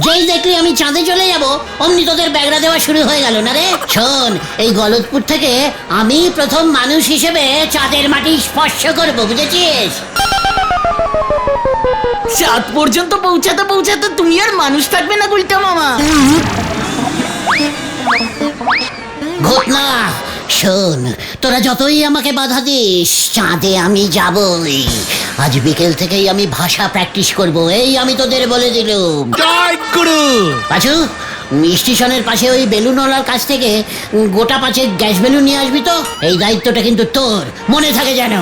যেই দেখলি আমি চাঁদে চলে যাব, অমনি তোদের ব্যাগরা দেওয়া শুরু হয়ে গেল না রে? শোন, এই গলতপুর থেকে আমি প্রথম মানুষ হিসেবে চাঁদের মাটি স্পর্শ করব, বুঝেছিস? চাঁদ পর্যন্ত পৌঁছাতে পৌঁছাতে তুমি আর মানুষ থাকবে না গুলটা মামা। ঘটনা শোন, তোরা যতই আমাকে বাধা দিস, চাঁদে আমি যাবই। আজ বিকেল থেকেই আমি ভাষা প্র্যাকটিস করব, এই আমি তোদের বলে দিলুম। জয় গুরু। পাঁচু, স্টেশনের পাশে ওই বেলুনওয়ালার কাছ থেকে গোটা 5 গ্যাস বেলুন নিয়ে আসবি তো? এই দায়িত্বটা কিন্তু তোর, মনে থাকে যেন।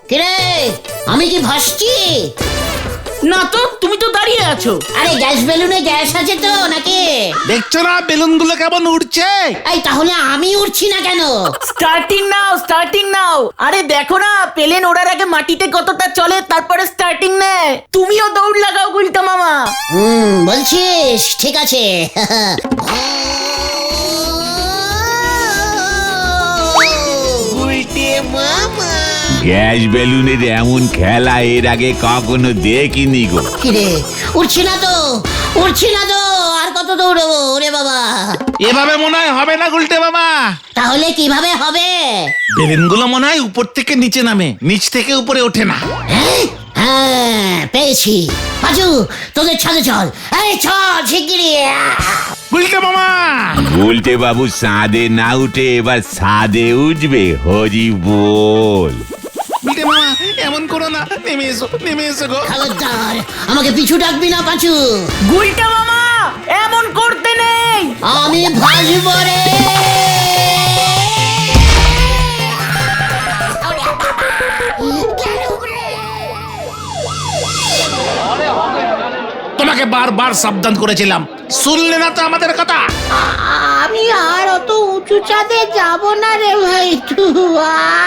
কিরে, আমি কি ভাসছি? না তো, তুমি তো দাঁড়িয়ে আছো। আরে গ্যাস বেলুনে গ্যাস আছে তো নাকি? দেখছো না বেলুনগুলো কেমন উড়ছে? এই তাহলে আমি উঠছি না কেন? স্টার্টিং নাও, স্টার্টিং নাও। আরে দেখো না, প্লেন ওড়ার আগে মাটিতে কতটা চলে, তারপরে স্টার্টিং নেয়। তুমিও দৌড় লাগাও গুলটা মামা। বলছিস? ঠিক আছে। গ্যাস বেলুনের এমন খেলা এর আগে কখনো দেখিনি গো। কিরে, উঠছি না তো, উঠছি না তো, আর কত দৌড়বো? ওরে বাবা, এভাবে মনে হয় হবে না গুলটে মামা। তাহলে কিভাবে হবে? বেলুনগুলো মনে হয় উপর থেকে নিচে নামে, নিচ থেকে উপরে ওঠে না। হ্যাঁ, পেয়েছি। পাঁচু, তোদের ছাদে চল। এই চল শিগগিরি। গুলটে মামা, গুলটে বাবু চাঁদে না উঠে এবার ছাদে উঠবে। হরি বল। গুলটে মামা, এমন করো না, নেমে এসো, নেমে এসো গো। খবরদার, আমাকে পিছু ডাকবি না পাঁচু। গুলটা মামা, এমন করতে নেই। আমি ভাসবো রে। তোমাকে বারবার সাবধান করেছিলাম, শুনলে না তো আমাদের কথা। আমি আর অত উঁচু চাঁদে যাব না রে ভাই,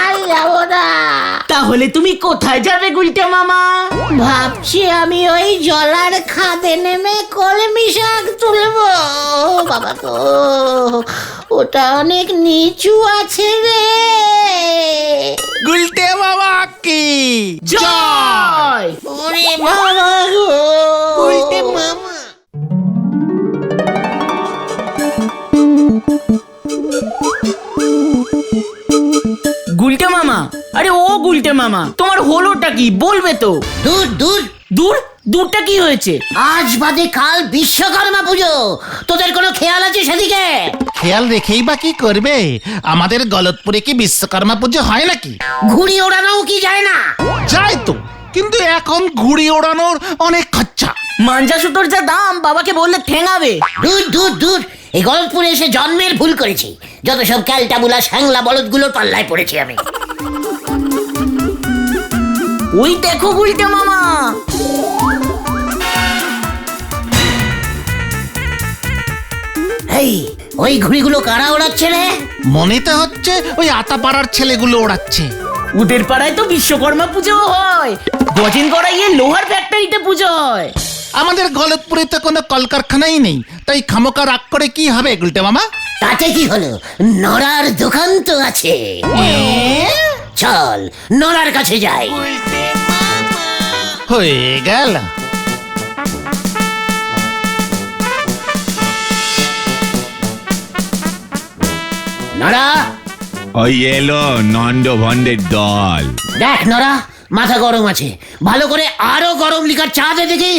আর যাব না। তাহলে তুমি কোথায় যাবে গুলটা মামা? ভাবছি আমি ওই জলার খাদে নেমে কলমি শাক তুলবো। বাবা গো, ওটা অনেক নিচু আছে রে। গুলটে মামা কি জয়। ওরে বাবা গো, উল্টে মামা। গুলটে মামা, আরে ও গুলটে মামা, তোমার হলোটা কি বলবে তো? দূর দূর দূর দুটা কি হয়েছে? আজ বাদে কাল বিশ্বকর্মা পুজো, তোদের কোনো খেয়াল আছে সেদিকে? খেয়াল রেখেই বা কি করবে? আমাদের গলতপুরে কি বিশ্বকর্মা পুজো হয় নাকি? ঘুড়ি ওড়ানোও কি যায় না? যায় তো, কিন্তু এখন ঘুড়ি ওড়ানোর অনেক খরচা। মাঞ্জা সুতোর যা দাম, বাবাকে বললে ঠেঙাবে। দূর দূর দূর, এই গলতপুরে এসে জন্মের ভুল করেছি। যত সব ক্যালটাবুলা শ্যাংলা বলদগুলোর পাল্লায় পড়েছি আমি। ওই দেখো গুলটে মামা। এই ওই ঘুড়িগুলো কারা ওড়াচ্ছে রে? মনে তো হচ্ছে ওই আতাপাড়ার ছেলেগুলো ওড়াচ্ছে। ওদের পাড়ায় তো বিশ্বকর্মা পুজো হয়, গজেন গড়াইয়ে লোহার ফ্যাক্টরিতে পুজো হয়। আমাদের গলতপুরে তো কোনো কলকারখানাই নেই, তাই খামোকা রাগ করে কি হবে গুলটে মামা? তাতে কি হলো, নড়ার দোকান তো আছে। চল নড়ার কাছে যাই। হয়ে গেল। নড়া, ওই এলো নন্দ ভন্ডের দল। দেখ নড়া, মাথা গরম আছে, ভালো করে আরো গরম লিকার চা দে দেখি।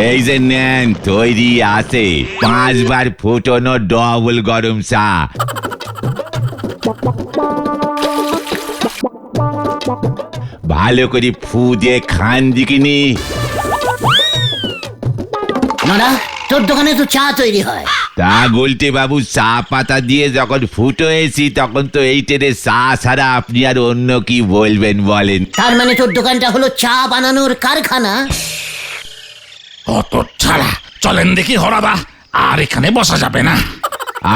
এই যে নেন, তৈরি আছে 5 বার ফুটনো ডবল গরম চা। ভালো করে ফু দিয়ে খান দিকিনি। নড়া, তোর দোকানে তো চা তৈরি হয়। তা গুলটে বাবু, চা পাতা দিয়ে যখন ফুটোয়েছি তখন তো এই টেরে চা ছাড়া আপনি আর অন্য কি বলবেন বলেন? তার মানে তোর দোকানটা হলো চা বানানোর কারখানা? অত ছাড়া, চলেন দেখি হরাদা, আর এখানে বসা যাবে না।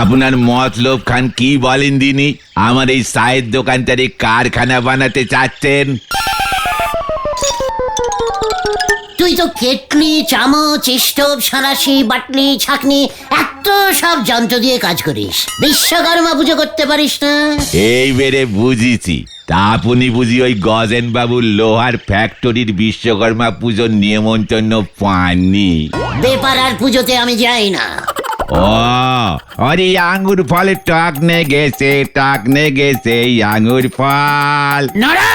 আপনার মতলব খান কি বলেন দিনি? আমার এই চায়ের দোকানটারে কারখানা বানাতে চাচ্ছেন? তুই তো কেটলি, চামচ, স্টোভ, সারাশি, বাটলি, ছাকনি, এত সব যন্ত্র দিয়ে কাজ করিস, বিশ্বকর্মা পুজো করতে পারিস না? এইবারে বুঝিছি। তা আপনি বুঝি ওই গজেন বাবুর লোহার ফ্যাক্টরির বিশ্বকর্মা পুজোর নিমন্ত্রণ পাননি? বেপারার পুজোতে আমি যাই না। ও আরে আঙ্গুর ফলে টাকনে গেছে আঙ্গুর ফল। নড়া,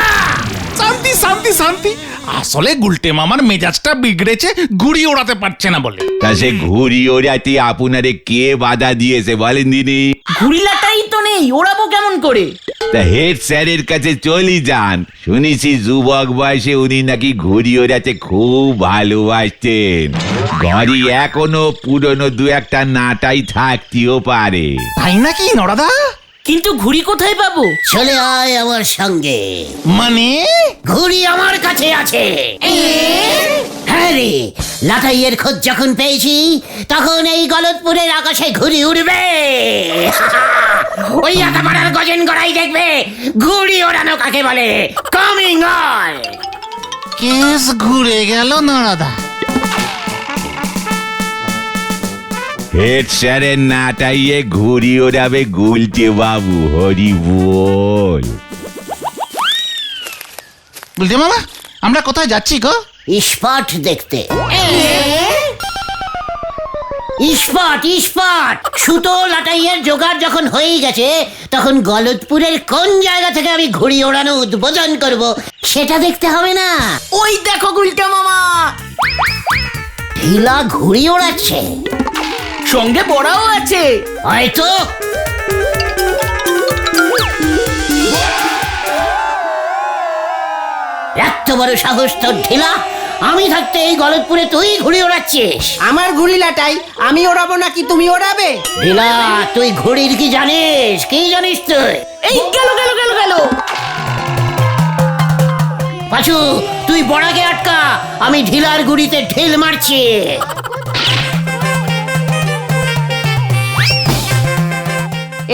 শান্তি শান্তি শান্তি, আসলে গুলটে মামার মেজাজটা বিগড়েছে ঘুড়ি ওড়াতে পারছে না বলে। তা সে ঘুড়ি ওড়াতে আপনারে কে বাধা দিয়েছে বলেন দিনি? ঘুড়িলাটাই তো নেই, ওড়াবো কেমন করে? তা হেড স্যারের কাছে চলি যান, শুনেছি যুবক বয়সে উনি নাকি ঘুড়ি ওড়াতে খুব ভালোবাসতেন। ঘড়ি এখনো পুরনো 2-1টা নাটাই থাকতেও পারে। তাই নাকি নড়াদা? কিন্তু ঘুড়ি কোথায় পাবো? চলে আয় আমার সঙ্গে। মানে? ঘুড়ি আমার কাছে আছে। হ্যাঁ রে, লাটাইয়ের খোঁজ যখন পেয়েছি তখন এই গলতপুরের আকাশে ঘুড়ি উড়বে। ওই আতাপাড়ার গজেন গড়াই দেখবে ঘুড়ি ওড়ানো কাকে বলে। Coming on. কেস ঘুরে গেল নড়াদা। হেড স্যারের নাটাইয়ে ঘুড়ি ওড়াবে গুলটে বাবু, হরি বল। গুলটে মামা, আমরা কোথায় যাচ্ছি গো? ইস্পাট দেখতে। ইস্পাট ইস্পাট, সুতো লাটাইয়ের জোগাড় যখন হয়ে গেছে তখন গলতপুরের কোন জায়গা থেকে আমি ঘুড়ি ওড়ানো উদ্বোধন করব সেটা দেখতে হবে না? ওই দেখো গুলটে মামা, ঢিলা ঘুড়ি ওড়াচ্ছে, সঙ্গে বড়াও আছে। হয়তো। এত বড় সাহস তোর ঢিলা, আমি থাকতে এই গলতপুরে তুই ঘুড়ি ওড়াচ্ছিস? আমার ঘুড়ি লাটাই, আমি ওড়াবো নাকি তুমি ওড়াবে? ঢিলা, তুই ঘুড়ির কি জানিস? কি জানিস তুই? এই গেল গেল গেল গেল। পাঁচু, তুই বড়াকে আটকা, আমি ঢিলার গুড়িতে ঢিল মারছি।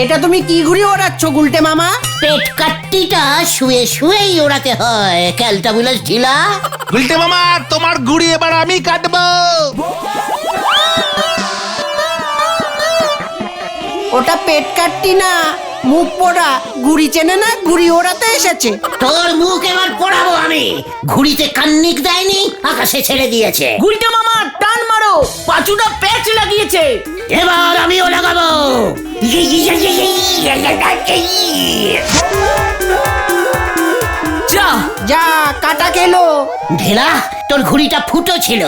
এটা তুমি কি ঘুড়ি ওড়াচ্ছ গুলটে মামা? পেট কাট্টিটা শুয়ে শুয়েই ওড়াতে হয়, ক্যালটা বুলাস ঢিলা। গুলটে মামা, তোমার ঘুড়ি এবার আমি কাটবো। ওটা পেট কাটতি না, মুখ পোড়া। ঘুড়ি চেনে না, ঘুড়ি ওড়াতে এসেছে। তোর মুখ এবার পড়াবো আমি। ঘুড়িতে কান্নিক দেয়নি, আকাশে ছেড়ে দিয়েছে। গুলটে মামা টান মারো, পাঁচুটা প্যাচ লাগিয়েছে। এবার আমিও লাগাবো। যা যা কাটা খেলো। ঢেলা, তোর ঘুড়িটা ফুটো ছিল,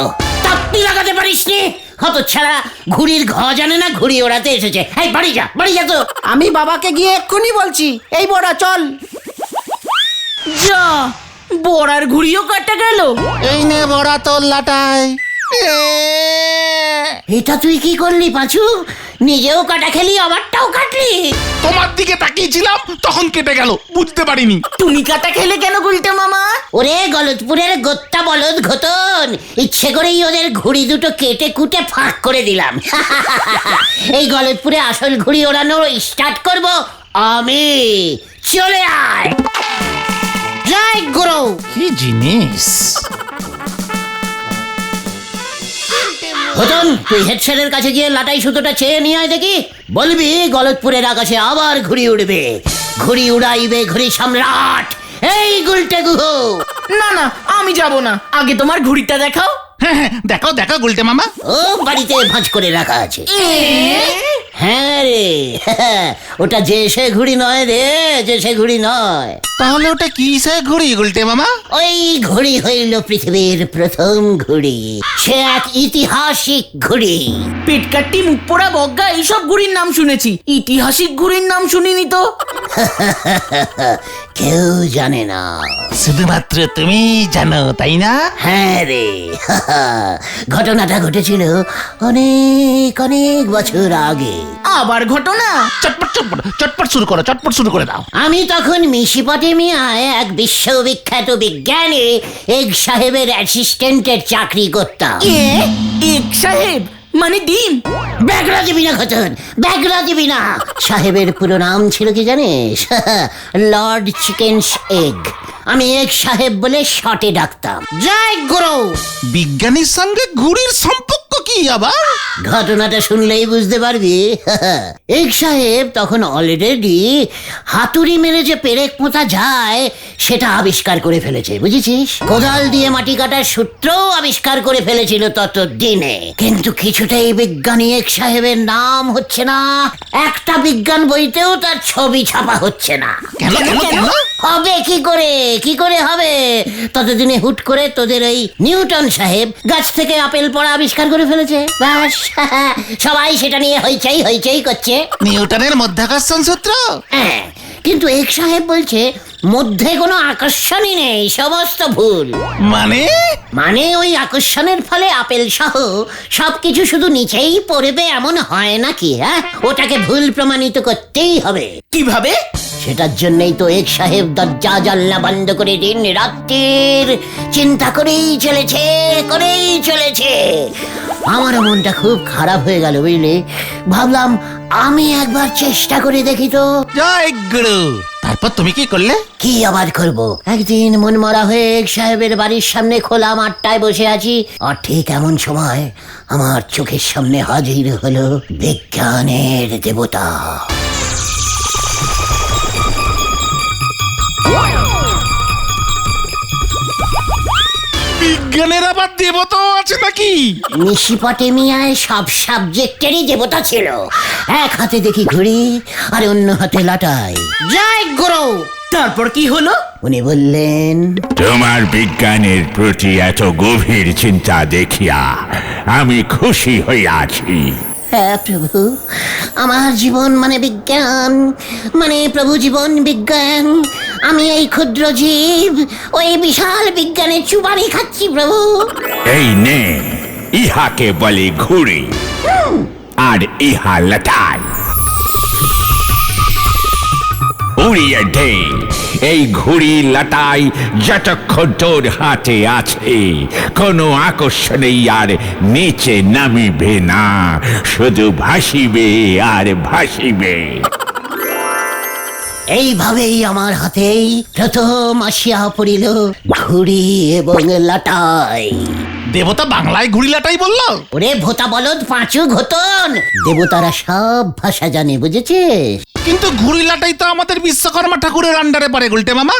তাপ্পি লাগাতে পারিসনি। হতচ্ছাড়া, ঘুড়ির ঘ জানে না ঘুড়ি ওড়াতে এসেছে। এই বাড়ি যা, বাড়ি যা তো। আমি বাবাকে গিয়ে এক্ষুনি বলছি। এই বড়া চল। যা, বড়ার ঘুড়িও কাটা গেল। এই নে বড়া তোর লাটাই। এটা তুই কি করলি পাঁচু? নিজেও কাটা খেলি, আমারটাও কাটলি। তোমার দিকে তাকিয়েছিলাম, তখন কেটে গেল, বুঝতে পারিনি। তুমি কাটা খেলে কেন গুলটে মামা? ওরে গলতপুরের গোত্তা বলদ ঘটন, ইচ্ছে করেই ওদের ঘুড়ি দুটো কেটে কুটে ফাঁক করে দিলাম। এই গলতপুরে আসল ঘুড়ি ওড়ানো স্টার্ট করব আমি। চলে আয়। জয় গুরু। কি জিনিস! হতন, তুই হেড স্যারের কাছে গিয়ে লাটাই সুতোটা চেয়ে নিয়ে আয় দেখি। বলবি গলতপুরের আকাশে আবার ঘুড়ি উড়বে, ঘুড়ি উড়াইবে ঘুড়ি সম্রাট এই গুলটে গুহ। না না, আমি যাব না, আগে তোমার ঘুড়িটা দেখাও। হ্যাঁ হ্যাঁ, দেখো দেখো গুলটে মামা। ও বাড়িতে ভাঁজ করে রাখা আছে। হ্যাঁ রে, ওটা যে সে ঘুড়ি নয় রে, যে সে ঘুড়ি নয়। তাহলে ওটা কিসের ঘুড়ি গুলটে মামা? ওই ঘুড়ি হইল পৃথিবীর প্রথম ঘুড়ি, সে এক ঐতিহাসিক ঘুড়ি। পেটকাট্টি, মুখ পোড়া, বজ্ঞা, এইসব ঘুড়ির নাম শুনেছি, ইতিহাসিক ঘুড়ির নাম শুনিনি তো। কেউ জানে না, শুধুমাত্র তুমি জানো, তাই না? হ্যাঁ রে। ঘটনাটা ঘটেছিল অনেক অনেক বছর আগে। আবার ঘটনা? চটপট চটপট চটপট শুরু করো, চটপট শুরু করে দাও। আমি তখন মেসোপটেমিয়ায় এক বিশ্ববিখ্যাত বিজ্ঞানী এগ সাহেবের অ্যাসিস্ট্যান্টের চাকরি করতাম। এক সাহেব মানে ডিম? ব্যাগরা দিবি না ঘটন, ব্যাগরা দিবি না। সাহেবের পুরো নাম ছিল কি জানিস? Lord chickens egg. আমি এগ সাহেব বলে শর্টে ডাকতাম। জয় গুরু। বিজ্ঞানীর সঙ্গে ঘুড়ির সম্পর্ক কি আবার? ঘটনাটা শুনলেই বুঝতে পারবি। এগ সাহেব তখন অলরেডি হাতুড়ি মেরে যে পেরেক পোঁতা যায় সেটা আবিষ্কার করে ফেলেছে, বুঝেছিস? কোদাল দিয়ে মাটি কাটার সূত্রও আবিষ্কার করে ফেলেছিল তত দিনে। কিন্তু কিছুতেই বিজ্ঞানী এগ সাহেবের নাম হচ্ছে না, একটা বিজ্ঞান বইতেও তার ছবি ছাপা হচ্ছে না। কেন কেন কেন? হবে কি করে, কি করে হবে? ততদিনে হুট করে তোদের ওই নিউটন সাহেব গাছ থেকে আপেল পড়া আবিষ্কার করে ফেলেছে। ব্যাস, সবাই সেটা নিয়ে হইচই হইচই করছে। নিউটনের মধ্যাকর্ষণ সূত্র? হ্যাঁ, কিন্তু এক সাহেব বলছে মধ্যে কোনো আকর্ষণই নেই, সমস্ত ভুল। মানে ওই আকর্ষণের ফলে আপেল সহ সবকিছু শুধু নিচেই পড়বে এমন হয় নাকি? হ্যাঁ, ওটাকে ভুল প্রমাণিত করতেই হবে। কিভাবে? সেটার জন্যই তো এক সাহেব দরজা জানলা বন্ধ করে দিন রাত্রির চিন্তা করেই চলেছে। আমার মনটা খুব খারাপ হয়ে গেল, বুঝলি? ভাবলাম আমি একবার চেষ্টা করে দেখি তো। জয় গুরু। তারপর তুমি কি করলে? কি আবার করব? একদিন মন মরা হয়ে এক সাহেবের বাড়ির সামনে খোলা মাঠটায় বসে আছি, আর ঠিক এমন সময় আমার চোখের সামনে হাজির হলো বিজ্ঞানের দেবতা। বিজ্ঞানের আবার দেবতাও আছে নাকি? মেসোপটেমিয়ায় সব সাবজেক্টেরই দেবতা ছিল। এক হাতে দেখি ঘুড়ি আর অন্য হাতে লাটাই। জয় গুরু। তারপর কি হলো? উনি বললেন, তোমার বিজ্ঞানের প্রতি এত গভীর চিন্তা দেখিয়া আমি খুশি হইয়াছি। হ্যাঁ প্রভু, আমার জীবন মানে বিজ্ঞান, মানে প্রভু জীবন বিজ্ঞান। আমি এই ক্ষুদ্র জীব ওই বিশাল বিজ্ঞানের চুবানি খাচ্ছি প্রভু। এই নে, ইহাকে বলে ঘুড়ি আর ইহা লাটাই। উড়িয়ে দে এই ঘুড়ি লাটাই যতক্ষণ তোর হাতে আছে, কোনো আকর্ষণেই আর নিচে নামিবে না, শুধু ভাসিবে আর ভাসিবে। এইভাবেই আমার হাতেই প্রথম আসিয়া পড়িল ঘুড়ি এবং লাটাই। দেবতা বাংলায় ঘুড়িলাটাই বললো? ওরে ভোতা বলদ পাঁচু ঘতন, দেবতারা সব ভাষা জানে, বুঝেছিস? কিন্তু ঘুড়িলাটাই তো আমাদের বিশ্বকর্মা ঠাকুরের আন্ডারে পড়ে গুলটে মামা।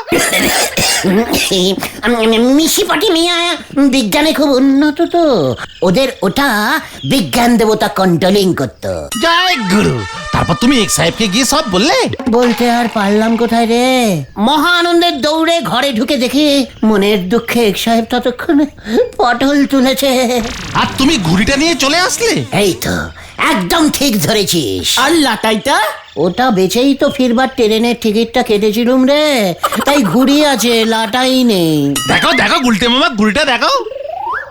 মিশি পাটি মিয়া বিজ্ঞানে খুব উন্নত তো, ওদের ওটা বিজ্ঞান দেবতা কন্ট্রোলিং করতো। জয় গুরু। তারপর তুমি এক সাহেবকে গিয়ে সব বললে? বলতে আর পারলাম কোথায় রে, মহা আনন্দের দৌড়ে ঘরে ঢুকে দেখি মনের দুঃখে এক সাহেব ততক্ষণে পটল তুলেছে। আর তুমি ঘুড়িটা নিয়ে চলে আসলে? এই তো একদম ঠিক ধরেছিস। আর লাটাইটা? ওটা বেচেই তো ফিরবার ট্রেনের টিকিটটা কেটেছিলুম রে, তাই ঘুড়ি আছে, লাটাই নেই। দেখো দেখো গুলটে মামা, ঘুড়িটা দেখো।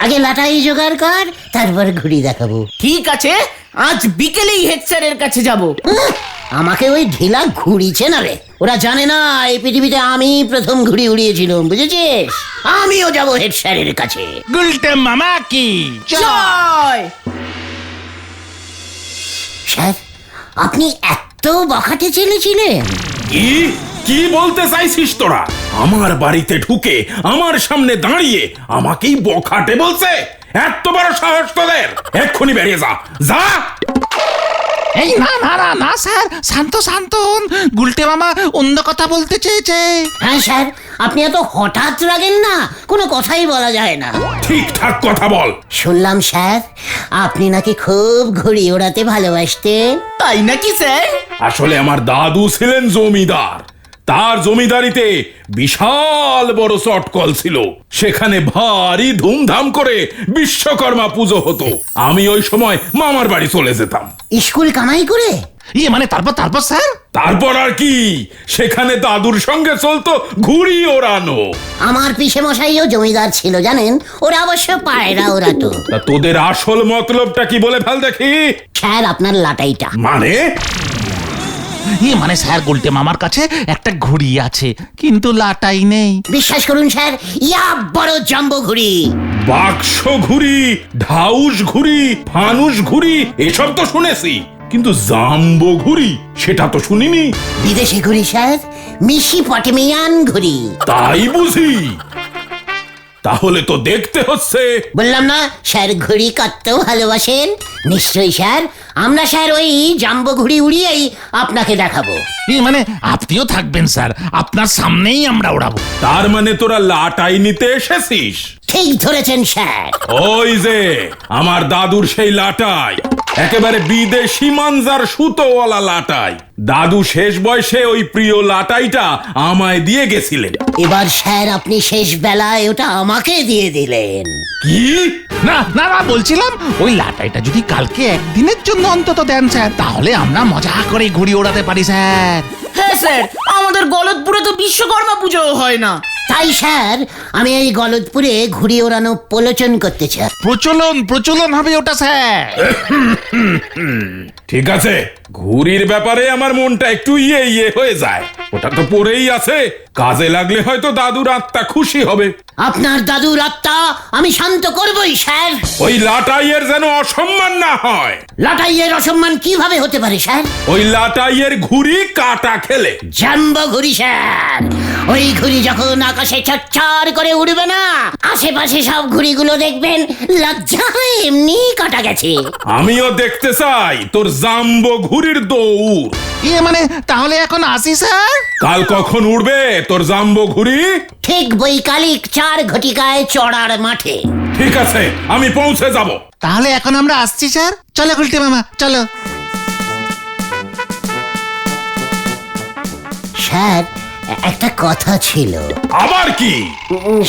আগে লাটাই জোগাড় কর, তারপর ঘুড়ি দেখাবো। ঠিক আছে, আজ বিকেলেই হেড স্যারের কাছে যাব। আমাকে ওই ঢিলা ঘুড়িছে না রে, ওরা জানে না এই পৃথিবীতে আমি প্রথম ঘুড়ি উড়িয়েছিলাম, বুঝেছিস? আমিও যাব হেড স্যারের কাছে। গুলটে মামা কি জয়। স্যার, আপনি এত বখাটে ছেলেছিলেন? কি বলতে চাইছিস তোরা? আমার বাড়িতে ঢুকে আমার সামনে দাঁড়িয়ে আমাকেই বখাটে বলছে? এত বড় সাহস তোদের! এক্ষুনি বেরিয়ে যা, যা! এই না না না না স্যার, শান্ত শান্ত হন। গুলটে মামা অন্য কথা বলতে চেয়েছে। হ্যাঁ স্যার, আপনি এত হঠাৎ রাগেন না, কোনো কথাই বলা যায় না। ঠিকঠাক কথা বল। শুনলাম স্যার আপনি নাকি খুব ঘুড়ি ওড়াতে ভালোবাসতেন। তাই নাকি স্যার? আসলে আমার দাদু ছিলেন জমিদার। তার জমিদারিতে বিশাল বড় চটকল ছিল, সেখানে ভারী ধুমধাম করে বিশ্বকর্মা পুজো হতো। আমি ওই সময় মামার বাড়ি চলে যেতাম। স্কুল কামাই করে? ইয়ে মানে তারপর তারপর স্যার? তারপর আর কি, সেখানে দাদুর সঙ্গে চলতো ঘুড়ি ওড়ানো। আমার পিসে মশাইও জমিদার ছিল জানেন, ওরা অবশ্য পায়রা ওড়াতো। তা তোদের আসল মতলবটা কি বলে ফেল দেখি। স্যার আপনার লাটাইটা। মানে? ইয়ে মানে স্যার, গুলটে মামার কাছে একটা ঘুড়ি আছে কিন্তু লাটাই নেই। বিশ্বাস করুন স্যার, ইয়া বড় জাম্বো ঘুড়ি। বাক্স ঘুড়ি, ঢাউস ঘুড়ি, ফানুস ঘুড়ি এসব তো শুনেছি, কিন্তু জাম্বো ঘুড়ি সেটা তো শুনিনি। বিদেশি ঘুড়ি স্যার, মিশি পটেমিয়ান ঘুড়ি। তাই বুঝি? তাহলে তো দেখতে হচ্ছে। বললাম না স্যার ঘুড়ি কত ভালোবাসেন। নিশ্চয়ই স্যার, আমরা স্যার ওই জাম্বো ঘুড়ি উড়িয়েই আপনাকে দেখাবো। ইয়ে মানে আপনিও থাকবেন স্যার, আপনার সামনেই আমরা ওড়াবো। তার মানে তোরা লাটাই নিতে এসেছিস? ঠিক ধরেছেন স্যার। ওই যে আমার দাদুর সেই লাটাই, একেবারে বিদেশি মানজার সুতোওয়ালা লাটাই। দাদু শেষ বয়সে ওই প্রিয় লাটাইটা আমায় দিয়ে গেছিলেন। এবার স্যার আপনি শেষ বেলায় ওটা আমাকে দিয়ে দিলেন। কি? না না না, বলছিলাম ওই লাটাইটা যদি কালকে একদিনের জন্য অন্তত দেন স্যার, তাহলে আমরা মজা করে ঘুড়ি ওড়াতে পারি স্যার। হ্যাঁ স্যার, আমাদের গলতপুরে তো বিশ্বকর্মা পুজো হয় না। তাই স্যার আমি এই গলদপুরে ঘুড়ি ওড়ানো প্রলোচন করতে চাই। প্রচলন হবে ওটা স্যার। ঠিক আছে, ঘুড়ির ব্যাপারে আমার মনটা একটু ইয়ে হয়ে যায়। ওটা তো পড়েই আছে, কাজে লাগলে হয়তো দাদুর আত্মা খুশি হবে। আপনার দাদুর আত্মা আমি শান্ত করবই স্যার। ওই লাটাইয়ের যেন অসম্মান না হয়। লাটাইয়ের অসম্মান কিভাবে হতে পারে স্যার? ওই লাটাইয়ের ঘুড়ি কাটা খেলে। জাম্বো ঘুড়ি স্যার, ওই ঘুড়ি যখন আকাশে চচ্চর করে উড়বে না, আশেপাশে সব ঘুড়িগুলো দেখবেন লজ্জায় এমনি কাটা গেছে। আমিও দেখতে চাই তোর জাম্বো ঘুড়ির দৌড়। ইয়ে মানে তাহলে এখন আসি স্যার? কাল কখন উড়বে তোর জাম্বো ঘুড়ি? ঠিক বৈকালিক 4 ঘটিকায় চড়ার মাঠে। ঠিক আছে, আমি পৌঁছে যাব। তাহলে এখন আমরা আসছি স্যার। চলো গুলটে মামা, চলো। স্যার একটা কথা ছিল। আবার কি?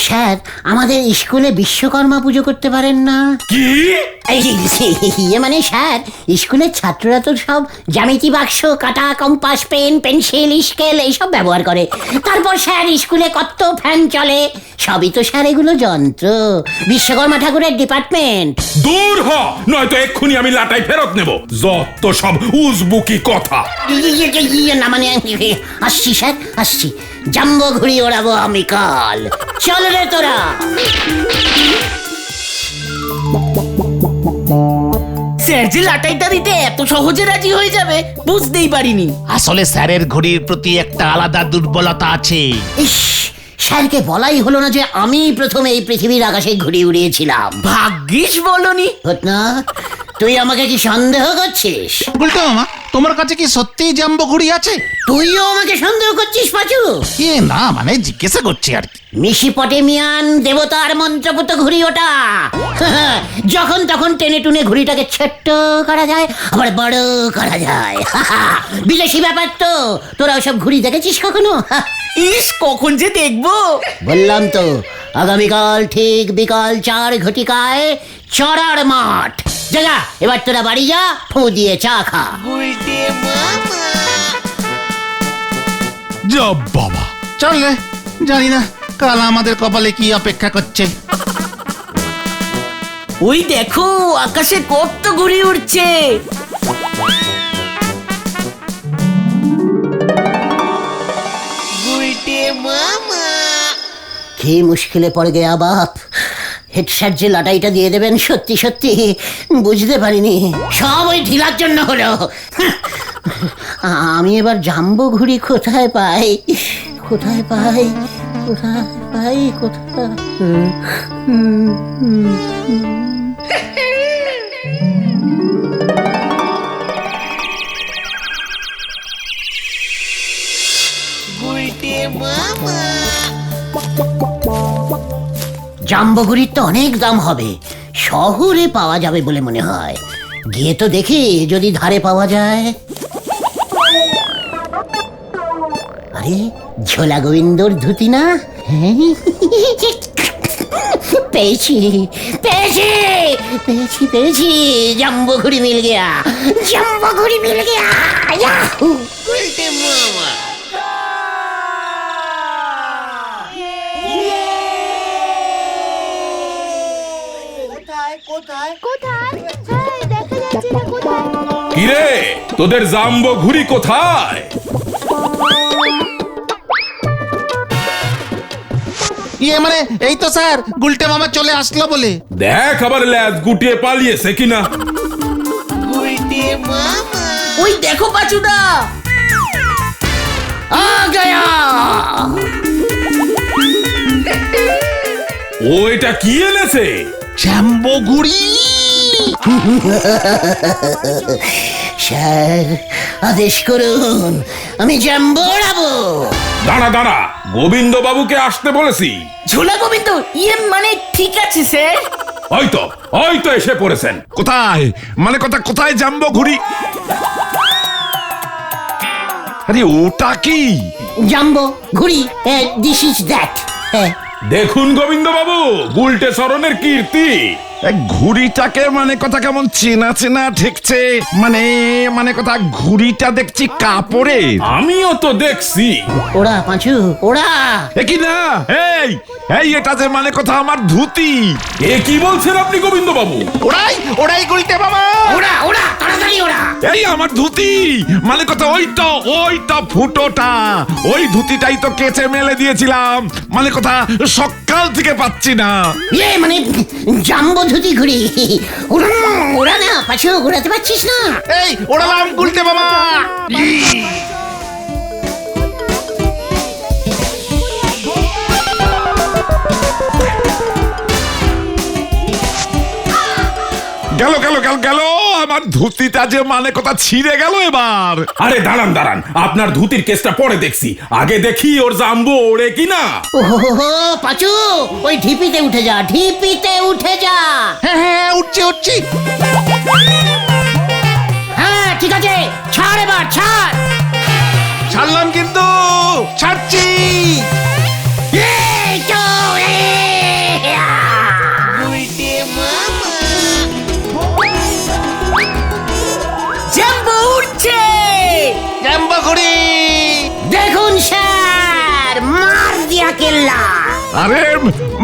স্যার আমাদের স্কুলে বিশ্বকর্মা পুজো করতে পারেন না? কি? ইয়ে মানে স্যার, স্কুলের ছাত্ররা তো সব জ্যামিতি বাক্স, কাটা, কম্পাস, পেন, পেন্সিল, স্কেল এইসব ব্যবহার করে। তারপর স্যার স্কুলে কত ফ্যান চলে, সবই তো স্যার এগুলো যন্ত্র। বিশ্বকর্মা ঠাকুরের ডিপার্টমেন্ট। দূর হ, নয়তো এক্ষুনি আমি লাটাই ফেরত নেব। যত সব উজবুকি কথা। না মানে আসছি স্যার, আসছি। জাম্বো ঘুড়ি ওড়াবো আমি কাল। চল রে তোরা। স্যার যে লাটাইটা দিতে এত সহজে রাজি হয়ে যাবে বুঝতেই পারিনি। আসলে স্যারের ঘুড়ির প্রতি একটা আলাদা দুর্বলতা আছে। ইস, স্যারকে বলাই হলো না যে আমি প্রথমে এই পৃথিবীর আকাশে ঘুড়ি উড়িয়েছিলাম। ভাগ্যিস বলনি। ঘটনা, তুই আমাকে কি সন্দেহ করছিস? গুলটে মামা তোমার কাছে কি সত্যি জাম্বো ঘুড়ি আছে? তুইও আমাকে সন্দেহ করছিস পাচু? না মানে জিজ্ঞাসা করছি আর কি। মিশিপটেমিয়ান দেবতার মন্ত্রপুত ঘুড়ি ওটা। যখন তখন টেনে টুনে ঘুড়িটাকে ছোট্ট করা যায়, আবার বড় করা যায়। বিদেশি ব্যাপার তো। তোরা ওসব ঘুড়ি দেখেছিস কখনো? ইস, কখন যে দেখবো। বললাম তো, আগামীকাল ঠিক বিকাল 4 ঘটিকায় চড়ার মাঠ। যা, এবার তোরা বাড়ি যা, ফু দিয়ে চা খা। যা বাবা, চল রে, জানি না কাল আমাদের কপালে কি অপেক্ষা করছে। ওই দেখো, আকাশে কত ঘুড়ি উড়ছে। কি মুশকিলে পড়ে গেয়া বাপ। হেড স্যার যে লাটাইটা দিয়ে দেবেন সত্যি সত্যি বুঝতে পারিনি। সব ওই ঢিলার জন্য হলো। আমি এবার জাম্বো ঘুড়ি কোথায় পাই? কোথায় পাই? কোথায় পাই? কোথায়? জাম্বো ঘুড়ির তো অনেক দাম হবে, শহরে পাওয়া যাবে বলে মনে হয়। গিয়ে তো দেখি যদি ধারে পাওয়া যায়। আরে ঝোলা গোবিন্দর ধুতি না? পেয়েছি পেয়েছি পেয়েছি পেয়েছি, জাম্বো ঘুড়ি মিল গিয়া, জাম্বো ঘুড়ি মিল গিয়া। ইয়াহু! কিরে, তোদের জাম্বো ঘুড়ি কোথায়? মানে এই তো স্যার, গুলটে মামা চলে আসলো বলে। দেখ আবার ল্যাজ গুটিয়ে পালিয়েছে কিনা। ওই দেখো পাচুদা, আ গয়া। ও এটা কি এনেছে? জাম্বো ঘুড়ি। স্যার আদেশ করুন, আমি জাম্বো উড়াবো। দাঁড়া দাঁড়া, গোবিন্দ বাবুকে আসতে বলেছি। ঝোলা গোবিন্দ, ইয়ে মানে ঠিক আছে স্যার। ওই তো এসে পড়েছেন। কোথায় মানে কোথায় জাম্বো ঘুড়ি? আরে ওটা কি? জাম্বো ঘুড়ি, দিস ইজ দ্যাট। দেখুন গোবিন্দ বাবু, গুলটে শরণের কীর্তি। ঘুড়িটাকে মানে কথা কেমন চেনা চেনা ঠেকছে। মানে কথা ঘুড়িটা দেখছি কাপড়ে। আমিও তো দেখছি। ওরা পাঁচু, ওরা। কি না, এই এটা যে মানে কথা আমার ধুতি। এ কি বলছেন আপনি গোবিন্দ বাবু? ওরাই গুলটে মামা। ওরা ওরা তাড়াতাড়ি ওরা। এই আমার ধুতি, মানে কথা ওইটা ফুটোটা, ওই ধুতিটাই তো কেচে মেলে দিয়েছিলাম। মানে কথা সকাল থেকে পাচ্ছি না। মানে জাম্বো ধুতি ঘুড়ি। ওরা না পাঁচু, ঘুরাতে পারছিস না? এই ওড়ালাম গুলটে মামা। গেল আমার ধুতিটা যে মানে কথা ছিঁড়ে গেল এবার। আরে দাঁড়ান, আপনার ধুতির কেসটা পরে দেখছি, আগে দেখি ওর জাম্বো ওড়ে কিনা। ওহো পাঁচু, ওই ঢিপিতে উঠে যা, ঢিপিতে উঠে যা। হ্যাঁ উঠছি। হ্যাঁ ঠিক আছে, ছাড় এবার ছাড়। ছাড়লাম কিন্তু, ছাড়ছি। এই তো, জাম্বো উড়ছে। জাম্বো ঘুড়ি। দেখুন স্যার, মার দিয়া কেল্লা। আরে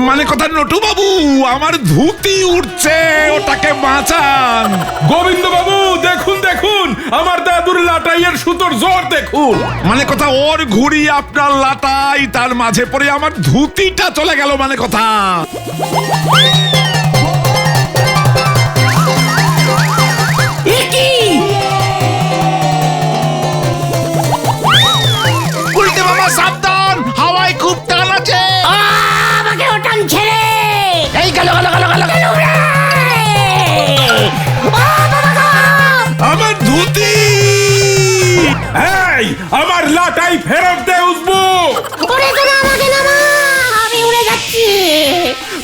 মানে কথা নটু বাবু, আমার ধুতি উঠছে, ওটাকে বাঁচান। গোবিন্দ বাবু দেখুন, আমার দাদুর লাটাইয়ের সুতোর জোর দেখুন। মানে কথা ওর ঘুড়ি আপনার লাটাই, তার মাঝে পড়ে আমার ধুতিটা চলে গেল। মানে কথা গুলটে মামা সাবধান, হাওয়ায় খুব টান আছে। টাকাই ফেরত দে উসবু। ওরে তোরা আমাকে নামা, আমি উড়ে যাচ্ছি।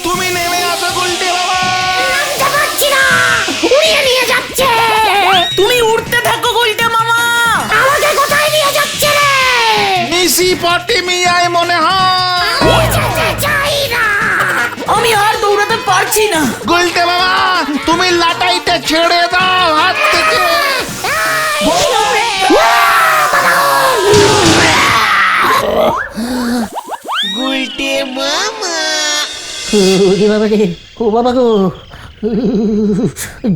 তুমি নেমে আসো গুলটে মামা। নামতে পারছি না, উড়িয়ে নিয়ে যাচ্ছে। তুমি উঠতে থাকো গুলটে মামা। আমাকে কোথায় নিয়ে যাচ্ছে রে? মিশি পটি মিয়ায় মনে হয়। আমি যেতে চাই না। আমি আর দৌড়াতে পারছি না। গুলটে মামা তুমি লাটাইটা ছেড়ে দাও হাত থেকে। গুলটে মামা। ওরে বাবা রে, ও বাবা গো,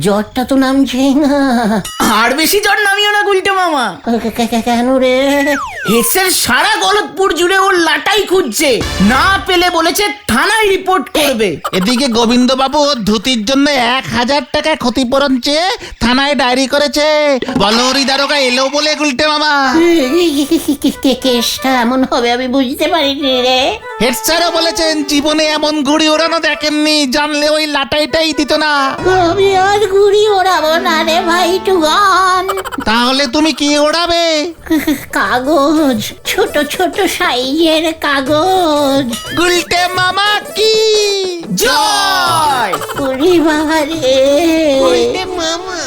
জ্বরটা তো নামছেই না। আর বেশি জ্বর নামিও না গুলটে মামা। কেন রে? হেডস্যার সারা গলতপুর জুড়ে ওর লাটাই খুঁজছে, না পেলে বলেছে থানায় রিপোর্ট করবে। এদিকে গোবিন্দ বাবু ওর ধুতির জন্য 1000 টাকা ক্ষতিপূরণ চেয়ে থানায় ডায়েরি করেছে। বলহরি দারোগা এলো বলে গুলটে মামা। কেসটা এমন হবে আমি বুঝতে পারিনি রে। হেড স্যারও বলেছেন জীবনে এমন ঘুড়ি ওড়ানো দেখেননি, জানলে ওই লাটাইটাই দিত না। আমি আর ঘুড়ি ওড়াবো না রে ভাই টুগান। তাহলে তুমি কি ওড়াবে? কাগজ, ছোট ছোট সাইজের কাগজ। গুলটে মামা কি জয়! ওরে বাবা রে, মামা